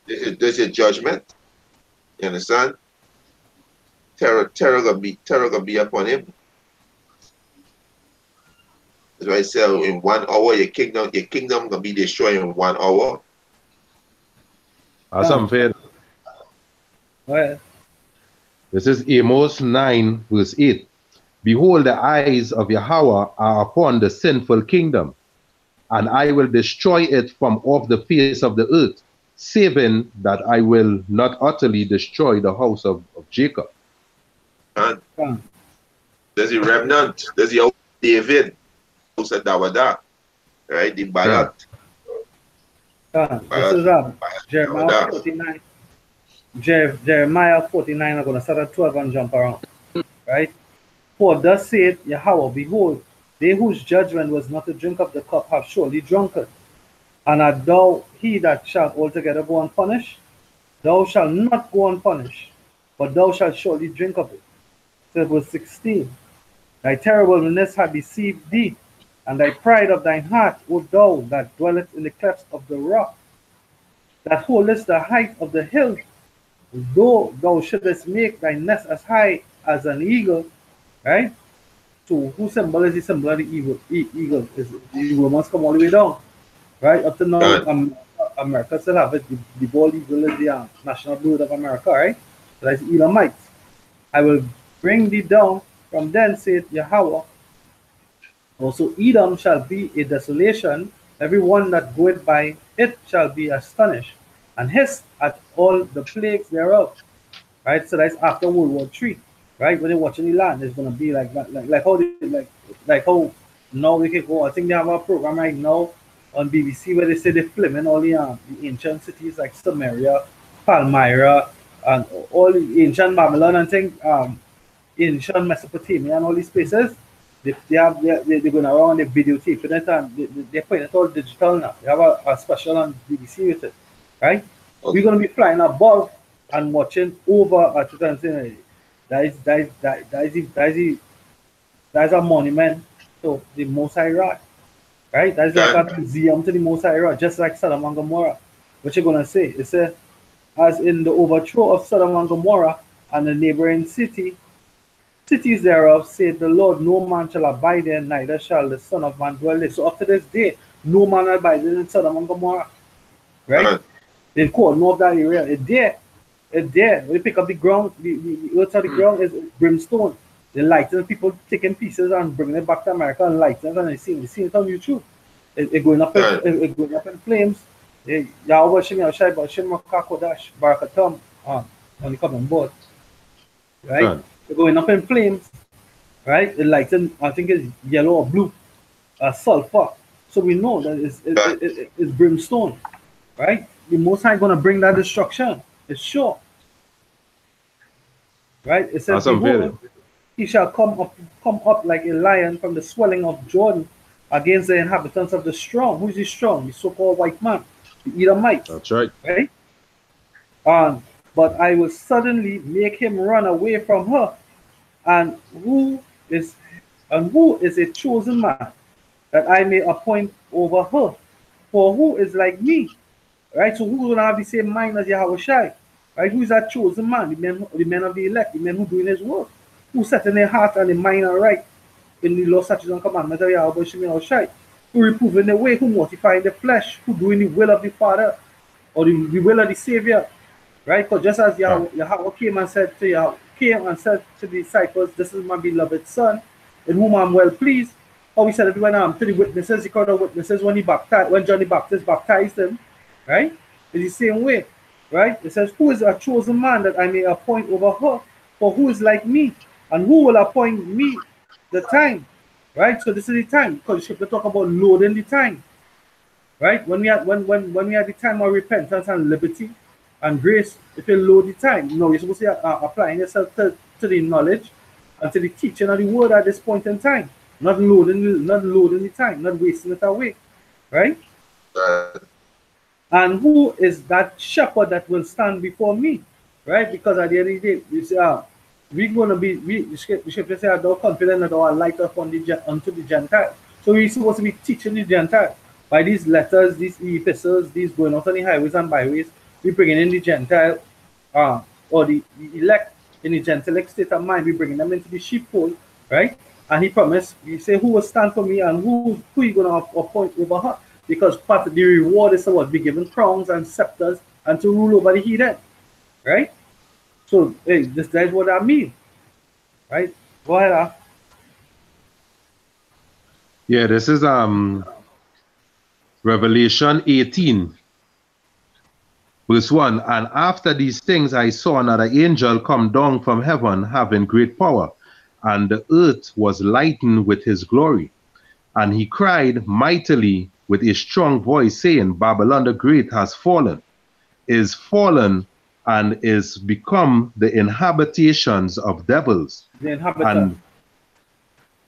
This is judgment. You understand? Terror gonna be upon him. That's why I say in 1 hour your kingdom gonna be destroyed in 1 hour. That's unfair. This is Amos 9, verse 8. Behold, the eyes of Yahweh are upon the sinful kingdom, and I will destroy it from off the face of the earth, saving that I will not utterly destroy the house of Jacob. And there's a remnant, there's the David, who said Dawada, right? The Bayat. This is Jeremiah 49. Jeremiah 49, I'm going to start at 12 and jump around. Right? For thus saith Yahweh, behold, they whose judgment was not to drink of the cup have surely drunken. And art thou he that shall altogether go unpunished? Thou shalt not go unpunished, but thou shalt surely drink of it. So verse 16. Thy terribleness hath deceived thee, and thy pride of thine heart, O thou that dwellest in the clefts of the rock, that holdest the height of the hill, though thou shouldest make thy nest as high as an eagle, right? So who symbol is the symbol of the eagle? Eagle. The eagle must come all the way down. Right? Up to now, America still have it. The bald eagle is the national bird of America, right? So that's Edomites. I will bring thee down from thence, saith Yahweh. Also Edom shall be a desolation, every one that goeth by it shall be astonished, and hiss at all the plagues thereof. Right? So that's after World War III. Right? When they're watching the land, it's gonna be like that, like how now they can go. I think they have a program right now on BBC where they say they're filming all the ancient cities like Samaria, Palmyra, and all the ancient Babylon and things, ancient Mesopotamia and all these places. They're going around, they're videotaping it, and they're putting it all digital now. They have a special on BBC with it, right? Okay. We're going to be flying above and watching over at the that's a monument to the Most High God, right? That's like a museum to the Most High God, just like Sodom and Gomorrah. What you're going to say? It says, as in the overthrow of Sodom and Gomorrah and the neighboring cities thereof, said the Lord, no man shall abide there, neither shall the Son of Man dwell there. So up to this day, no man abides in Sodom and Gomorrah, right? They call no of that area. It's there. It's there. When you pick up the ground, the earth of the ground is brimstone. They lighten people taking pieces and bringing it back to America and lighten it, and they see it on YouTube. It's going up in flames. Yahweh Shem Yahshai B'Shem Kodash Barakatam when you come on board. Right? They're going up in flames. Right? It lighten, I think it's yellow or blue. Sulfur. So we know that it's brimstone. Right? The Most High gonna bring that destruction. It's sure. Right? It says he shall come up like a lion from the swelling of Jordan against the inhabitants of the strong. Who is the strong? The so-called white man, the Edomites. That's right. Right? But I will suddenly make him run away from her. And is who is a chosen man that I may appoint over her? For who is like me? Right? So who's gonna have the same mind as Yahushai? Right? Who is that chosen man? The men of the elect, the men who doing his work, who set in their heart and their mind aright in the law, statutes, and commandments of Yahweh Shem Yahushai, who reproving the way, who mortifying the flesh, who doing the will of the Father or the will of the Savior. Right? Because just as Yahweh came and said to the disciples, "This is my beloved son, in whom I'm well pleased." How he said it when to the witnesses, he called the witnesses when he baptized, when John the Baptist baptized him, right? It's the same way, right? It says, "Who is a chosen man that I may appoint over her? For who is like me, and who will appoint me the time?" Right? So this is the time, because the scripture talk about loading the time. Right? When we had the time of repentance and liberty and grace, if you load the time, you're supposed to be applying yourself to the knowledge and to the teaching of the word at this point in time. Not loading the time, not wasting it away. Right? And who is that shepherd that will stand before me? Right? Because at the end of the day, you see, we're going to be, the scripture says, "Thou confident that our light upon unto the Gentiles." So we're supposed to be teaching the Gentiles by these letters, these epistles, these going out on the highways and byways. We're bringing in the Gentile, or the elect in the Gentile state of mind. We're bringing them into the sheepfold, right? And he promised, he said, "Who will stand for me, and who you going to appoint over her?" Because part of the reward is to what? Be given crowns and scepters and to rule over the heathen, right? So, hey, that is what I mean, right? Go ahead, Yeah, this is Revelation 18, verse 1. "And after these things I saw another angel come down from heaven, having great power, and the earth was lightened with his glory. And he cried mightily with a strong voice, saying, Babylon the Great has fallen, is fallen, and is become the inhabitations of devils." the inhabitant.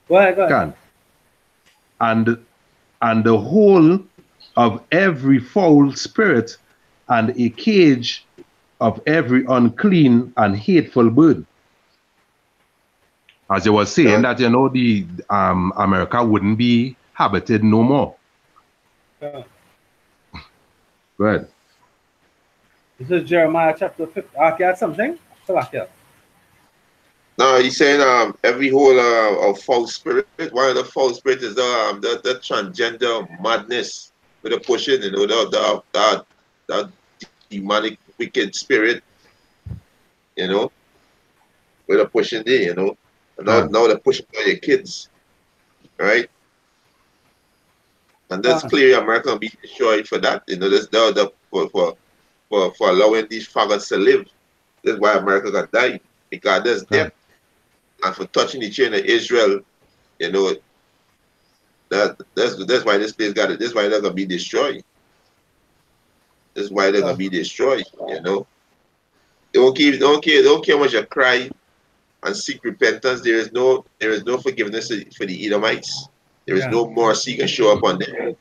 Go ahead. And the whole of every foul spirit, and a cage of every unclean and hateful bird. As you were saying that, the America wouldn't be habited no more. Good. This is Jeremiah chapter 50. You had something? No, he's saying every whole of false spirit. One of the false spirit is the transgender madness with a pushing, that demonic wicked spirit, with a pushing there, and now they're pushing for your kids, right? And that's clearly America will be destroyed for that, this for allowing these fathers to live. That's why America got died, because there's death. And for touching the children of Israel, that's why this place that's why they're gonna be destroyed. That's why they're gonna be destroyed, They don't care how much you cry and seek repentance. There is no forgiveness for the Edomites. There is no mercy can show up on them.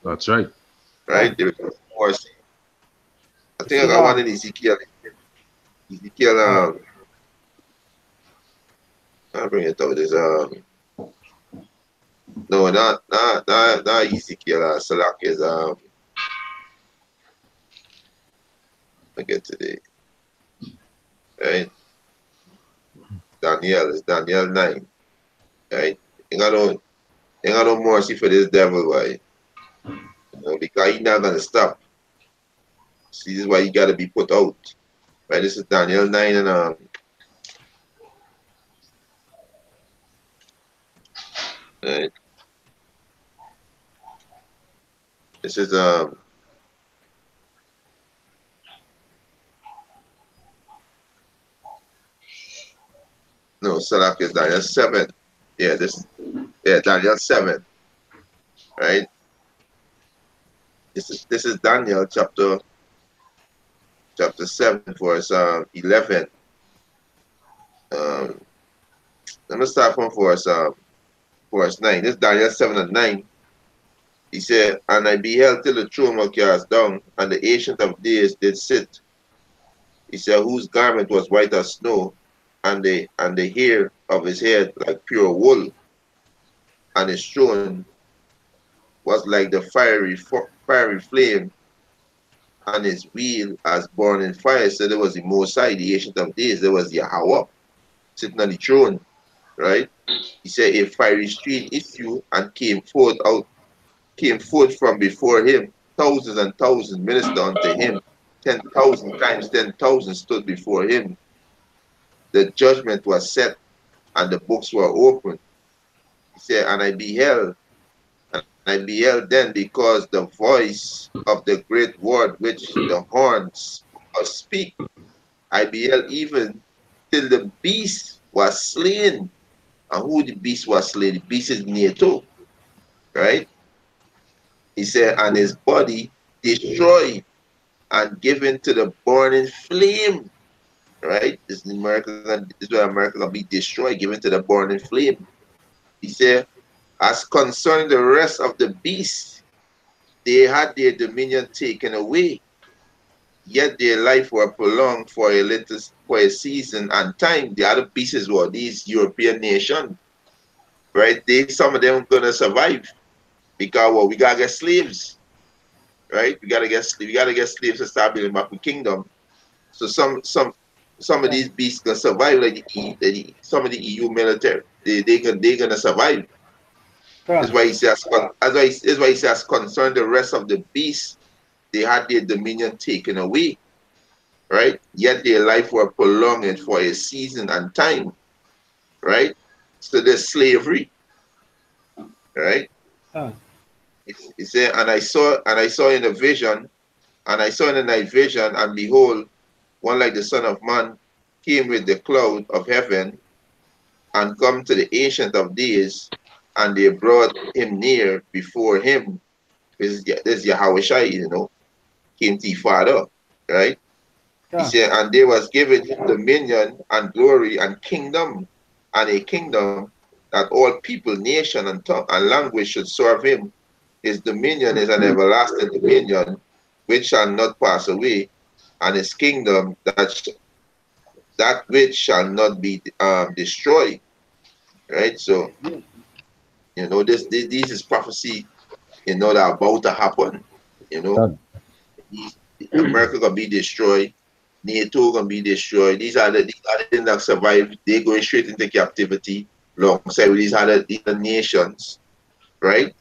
That's right. Right? There is no mercy. I think I got one in Ezekiel. I'll bring it out. There's no, not Ezekiel. Salak is I get today. Right? Daniel is Daniel 9. Right? Ain't got no mercy for this devil, right? Because he's not gonna stop. See, this is why you gotta be put out. Right? This is Daniel 9 and right. This is no, Salak is Daniel 7. Yeah, Daniel 7. Right? This is Daniel chapter 7 verse 11. Let me start from verse 9. This is Daniel 7 and 9. He said, "And I beheld till the throne was cast down, and the ancient of days did sit, He said, whose garment was white as snow, and the hair of his head like pure wool, and his throne was like the fiery flame, and his wheel as burning fire. So there was the Most High, the Ancient of Days. There was Yahweh sitting on the throne, right? He said, a fiery stream issued and came forth from before him. Thousands and thousands ministered unto him. 10,000 times 10,000 stood before him. The judgment was set, and the books were opened. He said, and I beheld then, because the voice of the great word which the horns speak. I beheld even till the beast was slain. And who the beast was slain? The beast is Neto, right? He said, and his body destroyed and given to the burning flame, right? This is where America gonna be destroyed, given to the burning flame. He said, as concerning the rest of the beasts, they had their dominion taken away, yet their life were prolonged for a season and time. The other beasts were these European nations, right? Some of them gonna survive because we gotta get slaves, right? We gotta get slaves to start building back the kingdom. So some of these beasts gonna survive, like some of the EU military. They gonna survive. That's why he says, concerning the rest of the beasts, they had their dominion taken away, right? Yet their life were prolonged for a season and time, right? So there's slavery, right? He said, and I saw in a vision, in the night vision, and behold, one like the Son of Man came with the cloud of heaven, and come to the Ancient of Days, and they brought him near before him. This is Yahweh Shai, came to the Father, right? He said, and there was given him dominion and glory and kingdom, and a kingdom that all people, nation, and tongue and language should serve him. His dominion is an everlasting dominion which shall not pass away, and his kingdom that which shall not be destroyed. Right? So, this is prophecy, that about to happen. America gonna be destroyed, NATO gonna be destroyed. These are the things that survive. They're going straight into captivity alongside with these other nations, right?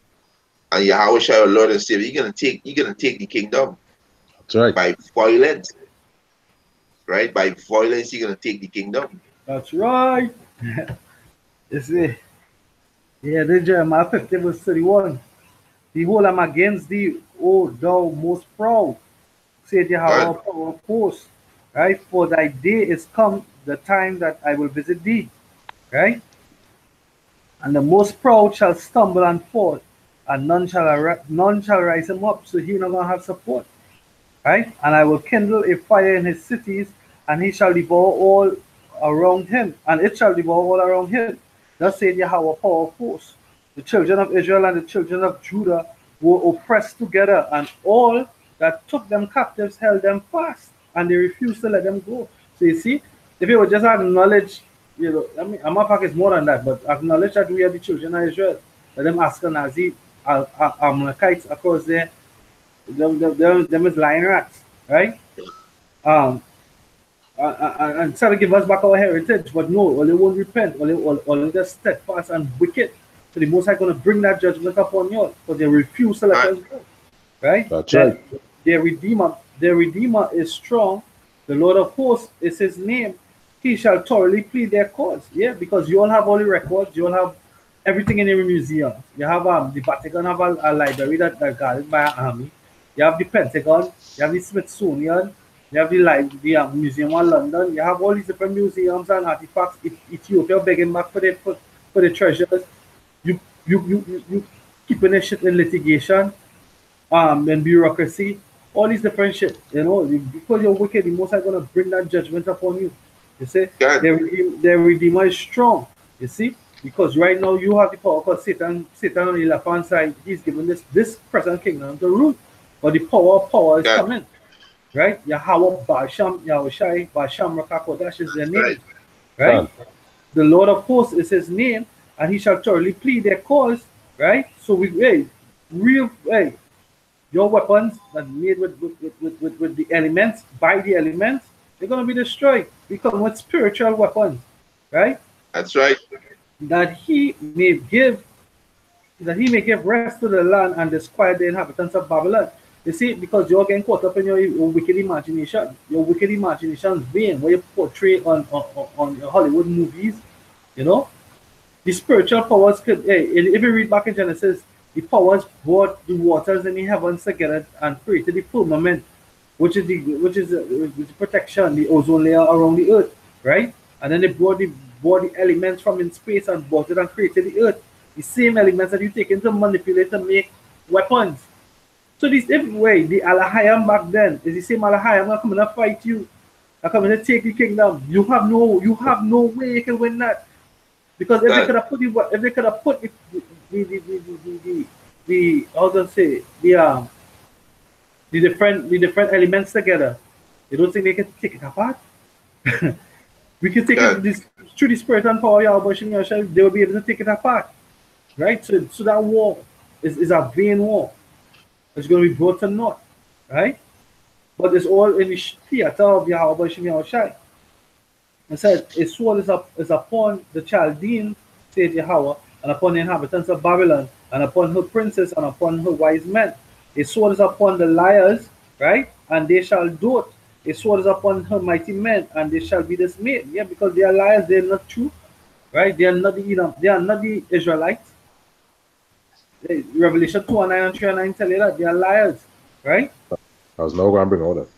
And Yahweh shall Lord and Savior, you're gonna take the kingdom. That's right. By violence. Right? By violence, you're gonna take the kingdom. That's right. You see. Yeah, this Jeremiah 50 verse 31. Behold, I'm against thee, O thou most proud, said Yahweh of hosts, right? For thy day is come, the time that I will visit thee, right? And the most proud shall stumble and fall, and none shall rise him up, so he not gonna have support, right? And I will kindle a fire in his cities, and he shall devour all around him, and it shall devour all around him. Thus said Yahweh, power of hosts. The children of Israel and the children of Judah were oppressed together, and all that took them captives held them fast, and they refused to let them go. So you see, if you would just acknowledge, I mean, Amapak is more than that, but acknowledge that we are the children of Israel. Let them Ashkenazi, Amalekites across there, them is lion rats, right? And try to give us back our heritage, but no, all they won't repent, all they just steadfast and wicked. So the Most High going to bring that judgment upon you, because they refuse to let us go. Right? That's right. Their Redeemer is strong. The Lord of hosts is his name. He shall thoroughly plead their cause. Yeah, because you all have all the records, you all have everything in your museum. You have the Vatican have a library that guarded by an army. You have the Pentagon, you have the Smithsonian, you have the Museum of London. You have all these different museums and artifacts. Ethiopia begging back for the treasures. You keeping the shit in litigation, and bureaucracy, all these different shit. Because you're wicked, the Most High gonna bring that judgment upon you. You see, their Redeemer is strong. You see, because right now you have the power, because Satan on the left-hand side, he's given this present kingdom to rule, but the power is coming. right? Yahweh Basham, Yahushai, Basham Rakakodash is their name, right? The Lord of hosts is his name, and he shall thoroughly plead their cause, right? So your weapons that made with the elements, by the elements, they're gonna be destroyed. We come with spiritual weapons, right? That's right. That he may give rest to the land and disquiet the inhabitants of Babylon. You see, because you're getting caught up in your wicked imagination, vain, where you portray on your Hollywood movies, you know. The spiritual powers could, if you read back in Genesis, the powers brought the waters in the heavens together and created the firmament, which is the protection, the ozone layer around the earth, right? And then they brought the elements from in space and brought it and created the earth. The same elements that you take into manipulate to make weapons. So this way, the Alahayam back then is the same Alahayam that coming to fight you. That coming to take the kingdom. You have no way you can win that. Because if they could have put the how to say the different elements together, you don't think they can take it apart? We can take it through the spirit and power of Yahweh, they will be able to take it apart. Right? So that war is a vain war. It's going to be brought to naught. Right? But it's all in the theater of Yahweh Shai. It says, a sword is upon the Chaldeans, said Yahweh, and upon the inhabitants of Babylon, and upon her princes, and upon her wise men. A sword is upon the liars, right? And they shall dote. A sword is upon her mighty men, and they shall be dismayed. Yeah, because they are liars, they are not true. Right? They are not the Israelites. Revelation 2:9 and 3:9 tell you that they are liars. Right? I was not going to bring all that.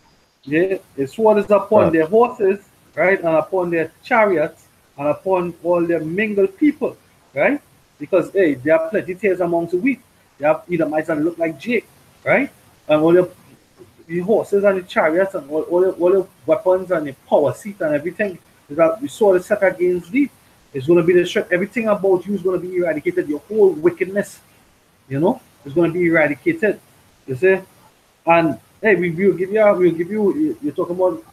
Yeah, a sword is upon their horses, right, and upon their chariots, and upon all their mingled people, right? Because there are plenty tares amongst the wheat. They have Edomites that look like Jake, right? And all the horses and the chariots and all the weapons and the power seat and everything that the sword is set against thee. It's going to be destroyed. Everything about you is going to be eradicated. Your whole wickedness, is going to be eradicated. You see? And we'll give you. You're talking about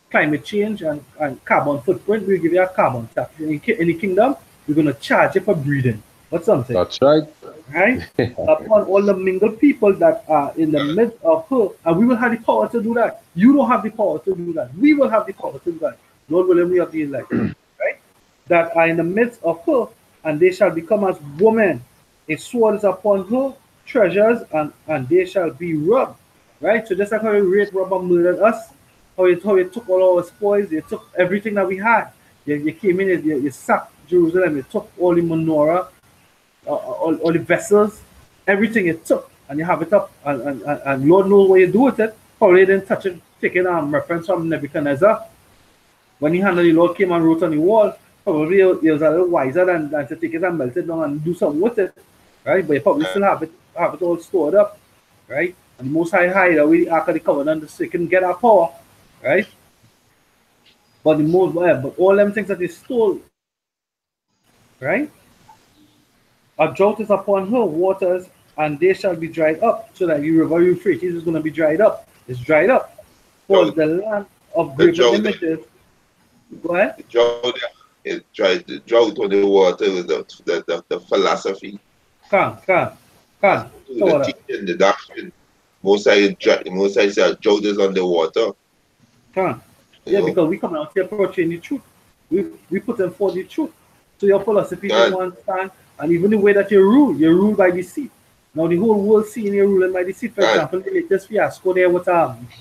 climate change and carbon footprint. We'll give you a carbon tax. In the kingdom, we're going to charge you for breathing. What's something? That's right. Right? Upon all the mingled people that are in the midst of her, and we will have the power to do that. You don't have the power to do that. We will have the power to do that. Lord willing, we have the elect, right? That are in the midst of her, and they shall become as women. A sword is upon her treasures, and they shall be robbed. Right? So just like how you rape, rob, and murdered us, how you took all our spoils, you took everything that we had. You came in, you sacked Jerusalem, you took all the menorah, all the vessels, everything you took, and you have it up, and Lord knows what you do with it. Probably didn't touch it, taking reference from Nebuchadnezzar. When the hand of the Lord came and wrote on the wall, probably he was a little wiser than to take it and melt it down and do something with it. Right? But you probably still have it all stored up. Right? And the Most High hide away the Ark of the Covenant so you can get our power. Right? But all them things that they stole, right? A drought is upon her waters, and they shall be dried up, so that the river Euphrates is going to be dried up. It's dried up. For the land of graven images. Go ahead. The drought on the water is the philosophy. The teaching, the doctrine. Most I say drought is on the water. Yeah, because we come out here approaching the truth. We put them for the truth. So your philosophy don't understand, and even the way that you rule by deceit. Now the whole world seeing you ruling by deceit. For example, the latest fiasco there with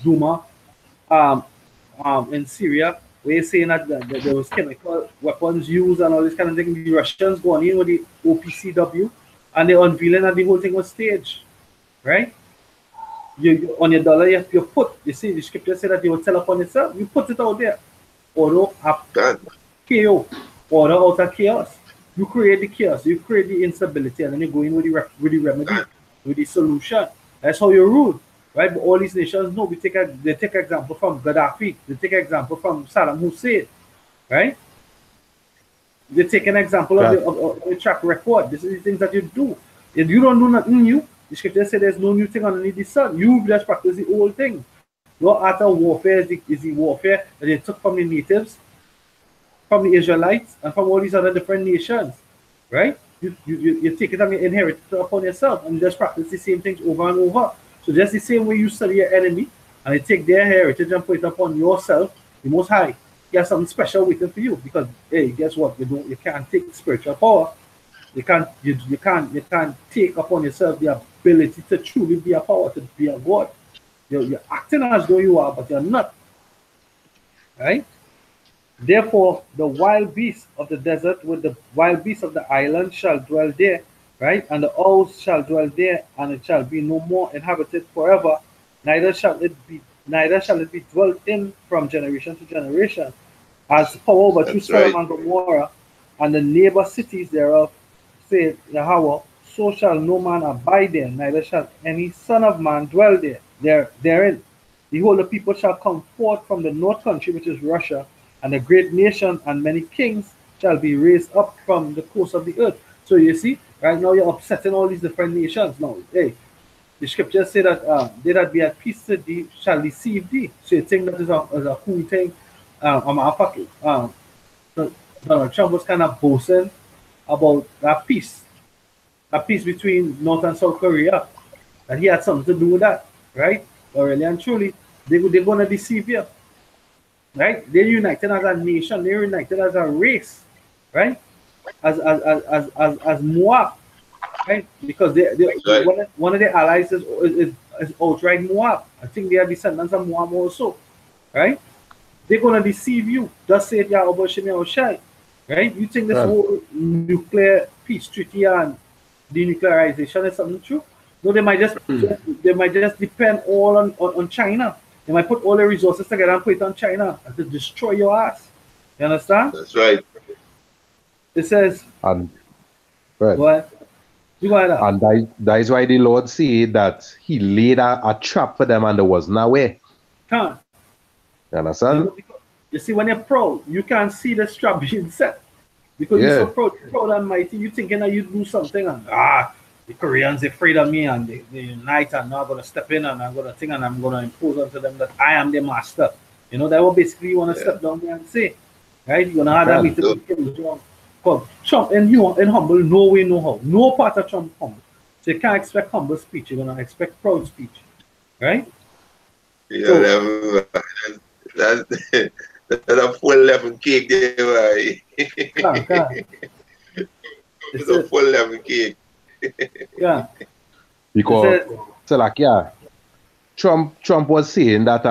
Duma in Syria, where you're saying that there was chemical weapons used and all this kind of thing. The Russians going in with the OPCW, and they're unveiling that the whole thing was staged, right? You on your dollar, you put, you see, the scripture said that you will tell upon itself, you put it out there. Order up chaos, order out of chaos. You create the chaos, you create the instability, and then you go in with the remedy, with the solution. That's how you rule, right? But all these nations know, they take example from Gaddafi, they take example from Saddam Hussein, right? They take an example of the track record. This is the things that you do. If you don't do nothing new, the scripture says there's no new thing underneath the sun. You just practice the old thing. Your art of warfare is the warfare that they took from the natives, from the Israelites, and from all these other different nations, right? You take it and you inherit it upon yourself, and just practice the same things over and over. So just the same way you study your enemy, and you take their heritage and put it upon yourself, the Most High, He has something special waiting for you. Because hey, guess what? You can't take spiritual power. You can't take upon yourself the ability to truly be a power, to be a God. You're acting as though you are, but you're not. Right? Therefore, the wild beasts of the desert with the wild beasts of the island shall dwell there, right? And the owls shall dwell there, and it shall be no more inhabited forever, neither shall it be dwelt in from generation to generation. As power over through That's Sodom right. and Gomorrah, and the neighbor cities thereof, saith Yahweh, so shall no man abide there, neither shall any son of man dwell therein. Behold, the people shall come forth from the north country, which is Russia, and a great nation and many kings shall be raised up from the coast of the earth. So you see, right now you're upsetting all these different nations. Now, hey, the scriptures say that they that be at peace with thee shall deceive thee. So you think that is a cool thing. So Donald Trump was kind of boasting about that peace between North and South Korea, that he had something to do with that, right? But really and truly, they're going to deceive you, right? They're united as a nation, they're united as a race, right? As Moab, right? Because That's right. one of their allies is outright Moab. I think they are descendants of Moab also, right? They're gonna deceive you. Just say Yahweh Shem Yahushai, right? You think this Right. whole nuclear peace treaty and denuclearization is something true? No, they might just depend all on China. They might put all their resources together and put it on China and to destroy your ass. You understand? That's right. It says And right. what? You got that? And that is why the Lord said that He laid a trap for them and there was no way. Can't. You understand? You see, when you're proud, you can't see the trap being set. Because you're so proud and mighty, you thinking that you do something and the Koreans are afraid of me and they unite and now I'm gonna step in and I'm gonna think and I'm gonna impose onto them that I am the master. You know, that what basically you wanna step down there and say. Right? You're gonna have that meeting with Kim Jong. Because Trump and humble, no way, no how. No part of Trump humble. So you can't expect humble speech, you're gonna expect proud speech. Right? Yeah, that's a full level cake there, right? It's a full level cake. Yeah. Because so like Trump was saying that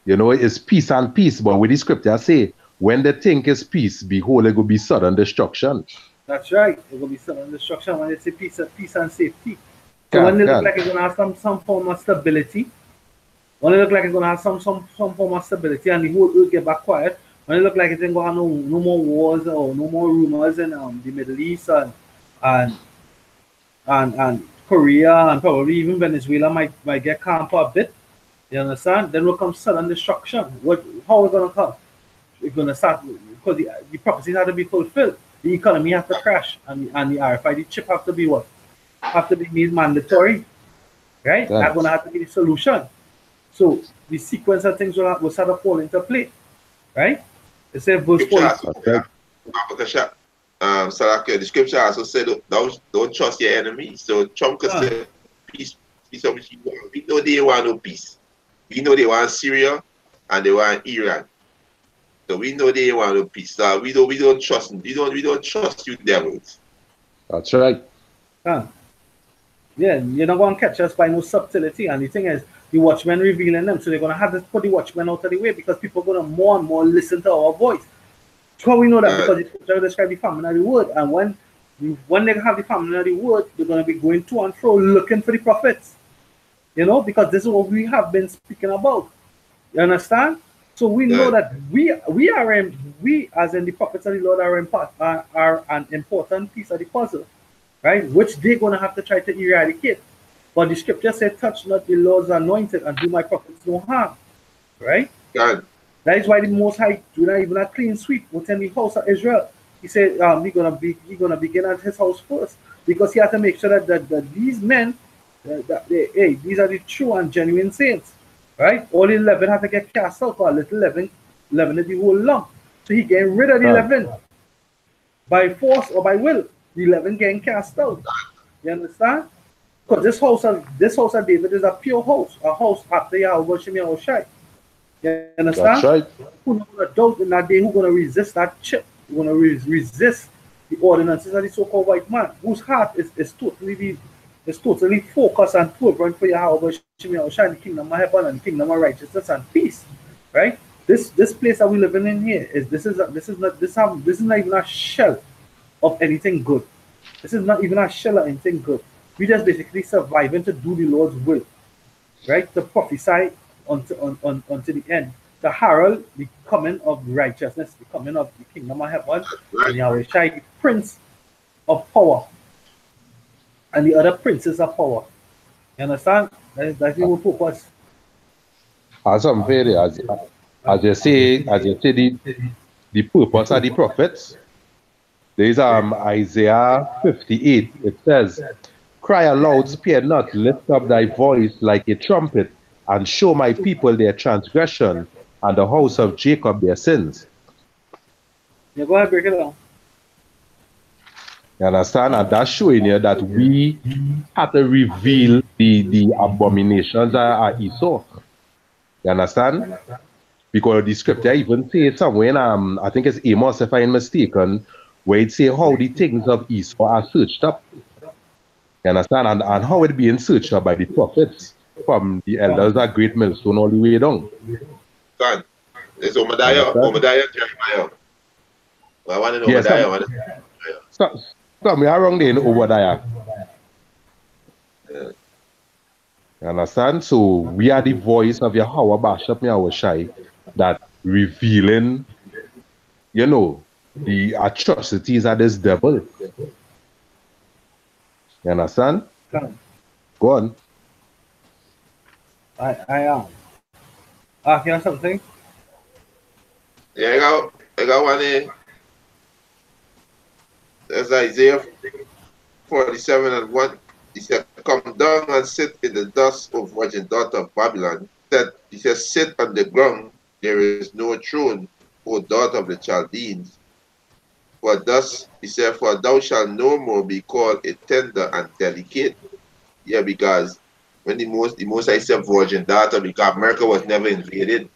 it's peace and peace, but with the scripture say when they think is peace, behold, it will be sudden destruction. That's right. It will be sudden destruction when they say peace and safety. So when they look like it's gonna have some form of stability, when it look like it's gonna have some form of stability and the whole earth get back quiet, when it look like it's ain't gonna have no more wars or no more rumors in the Middle East and Korea and probably even Venezuela might get calm for a bit. You understand? Then will come sudden destruction. How is it gonna come? It's gonna start because the prophecies have to be fulfilled. The economy has to crash and the RFID chip have to be what? Have to be made mandatory. Right? That's gonna have to be the solution. So the sequence of things will start to fall into play. Right? It says verse 4. Salaka, the scripture also said, don't trust your enemies. So Trump could say, peace, of which you want. We know they want no peace. We know they want Syria and they want Iran. So we know they want no peace. So we don't trust them. We don't trust you devils. That's right. Yeah, you're not going to catch us by no subtlety. And the thing is, the watchmen revealing them. So they're going to have to put the watchmen out of the way because people are going to more and more listen to our voice. How we know that? Because the scripture describe the famine of the word, and when they have the famine of the word, they're going to be going to and fro looking for the prophets. You know, because this is what we have been speaking about. You understand? So we know that we as in the prophets of the Lord are an important piece of the puzzle, right? Which they're going to have to try to eradicate. But the scripture said, "Touch not the Lord's anointed, and do my prophets no harm." Right? God. That is why the Most High do not even a clean sweep within the house of Israel. He said he's gonna begin at his house first because he had to make sure that these men, these are the true and genuine saints, right? All 11 had to get cast out, because little 11 is the whole lump. So he getting rid of the 11 by force or by will. The 11 getting cast out. You understand? Because this house of David is a pure house, a house after Yahweh Shem Yahushai. You understand? That's right. Who's not gonna doubt in that day? Who's gonna resist that chip? Who's gonna resist the ordinances of the so-called white man, whose heart is totally focused and fervent for Yahweh Shem Yahushai, the kingdom of heaven and the kingdom of righteousness and peace. Right? This place that we living in here this is not even a shell of anything good. This is not even a shell of anything good. We just basically surviving to do the Lord's will, right? To prophesy unto the end. To herald the coming of righteousness, the coming of the kingdom of heaven, and Yahweh Shai, the prince of power, and the other princes of power. You understand? That's the whole purpose. As I'm very, as you say, the purpose of the prophets. There is Isaiah 58. It says, "Cry aloud, spare not, lift up thy voice like a trumpet, and show my people their transgression, and the house of Jacob their sins." Yeah, go ahead, break it down. You understand? And that's showing you that we have to reveal the abominations of Esau. You understand? Because the scripture even says somewhere in, I think it's Amos, if I'm mistaken, where it says how the things of Esau are searched up. You understand? And how it being searched up by the prophets, from the elders at Great Millstone all the way down. God, there's Obadiah and Jeremiah. Well, I want to know Obadiah. So we are wrong there in Obadiah. Yeah. You understand? So we are the voice of Yahweh Basham Yahushai that revealing, you know, the atrocities of this devil. You understand? Go on. I am. You have something? Yeah, I got one here. There's Isaiah 47:1. He said, "Come down and sit in the dust, O virgin daughter of Babylon." He says, "Sit on the ground, there is no throne, O daughter of the Chaldeans. For thus, he said, for thou shalt no more be called a tender and delicate." Yeah, because when the most I said virgin daughter, because America was never invaded,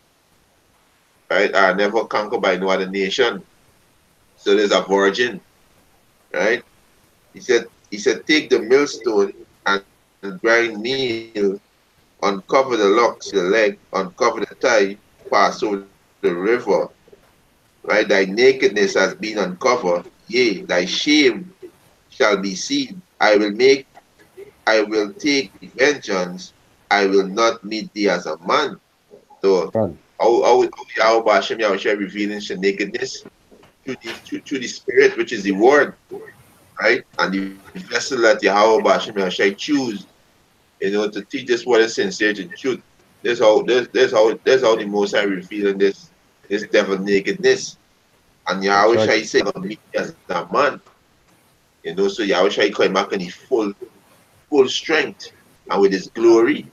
right? Never conquered by no other nation. So there's a virgin, right? He said, take the millstone and grind meal, uncover the locks, the leg, uncover the thigh, pass over the river. Right? Thy nakedness has been uncovered, yea, thy shame shall be seen. I will take vengeance, I will not meet thee as a man. So how Hashem Yahushua revealing the nakedness to the spirit, which is the word, right? And the vessel that Yahweh Hashem Yahushua choose, you know, to teach this word in sincerity and truth. That's how the Most High revealing this devil nakedness. And Yahweh Shai said, meet as a man. You know, so Yahweh Shai came back in his full strength and with his glory.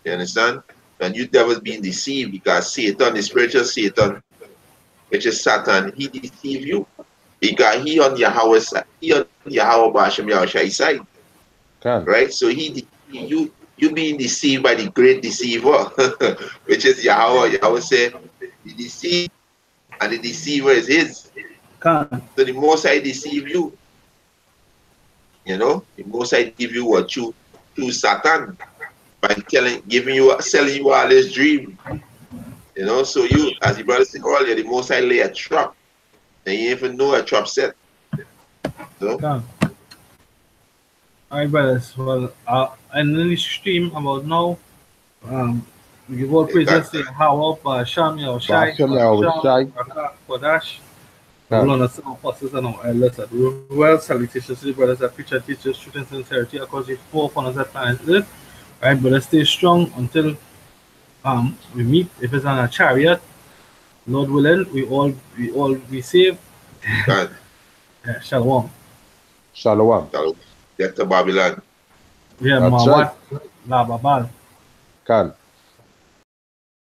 You understand? And you devils being deceived because Satan, the spiritual Satan, which is Satan, he deceive you. Because he on Yahweh's side, he on Yahweh Basham Yahushai's side. Right? So you being deceived by the great deceiver, which is Yahweh. Yahweh said, he deceived, and the deceiver is his. So the Most High deceive you. You know, the Most High give you what you to Satan by selling you all this dream. You know, so you, as the brother said earlier, the Most High lay a trap, and you even know a trap set. So. Alright, brothers. Well, and then the stream about now, we give all praises to Yahweh, Basham Yahushai, Kodash. We will understand our apostles and our elders that well salutations to the brothers that preach and teach us truth and sincerity across the four corners of planet Earth. Right, brothers, stay strong until we meet. If it's on a chariot, Lord willing, we all be saved. Yeah, shalom. Shalom. Death to Babylon. Yeah, Mawat, La Babal. Kan.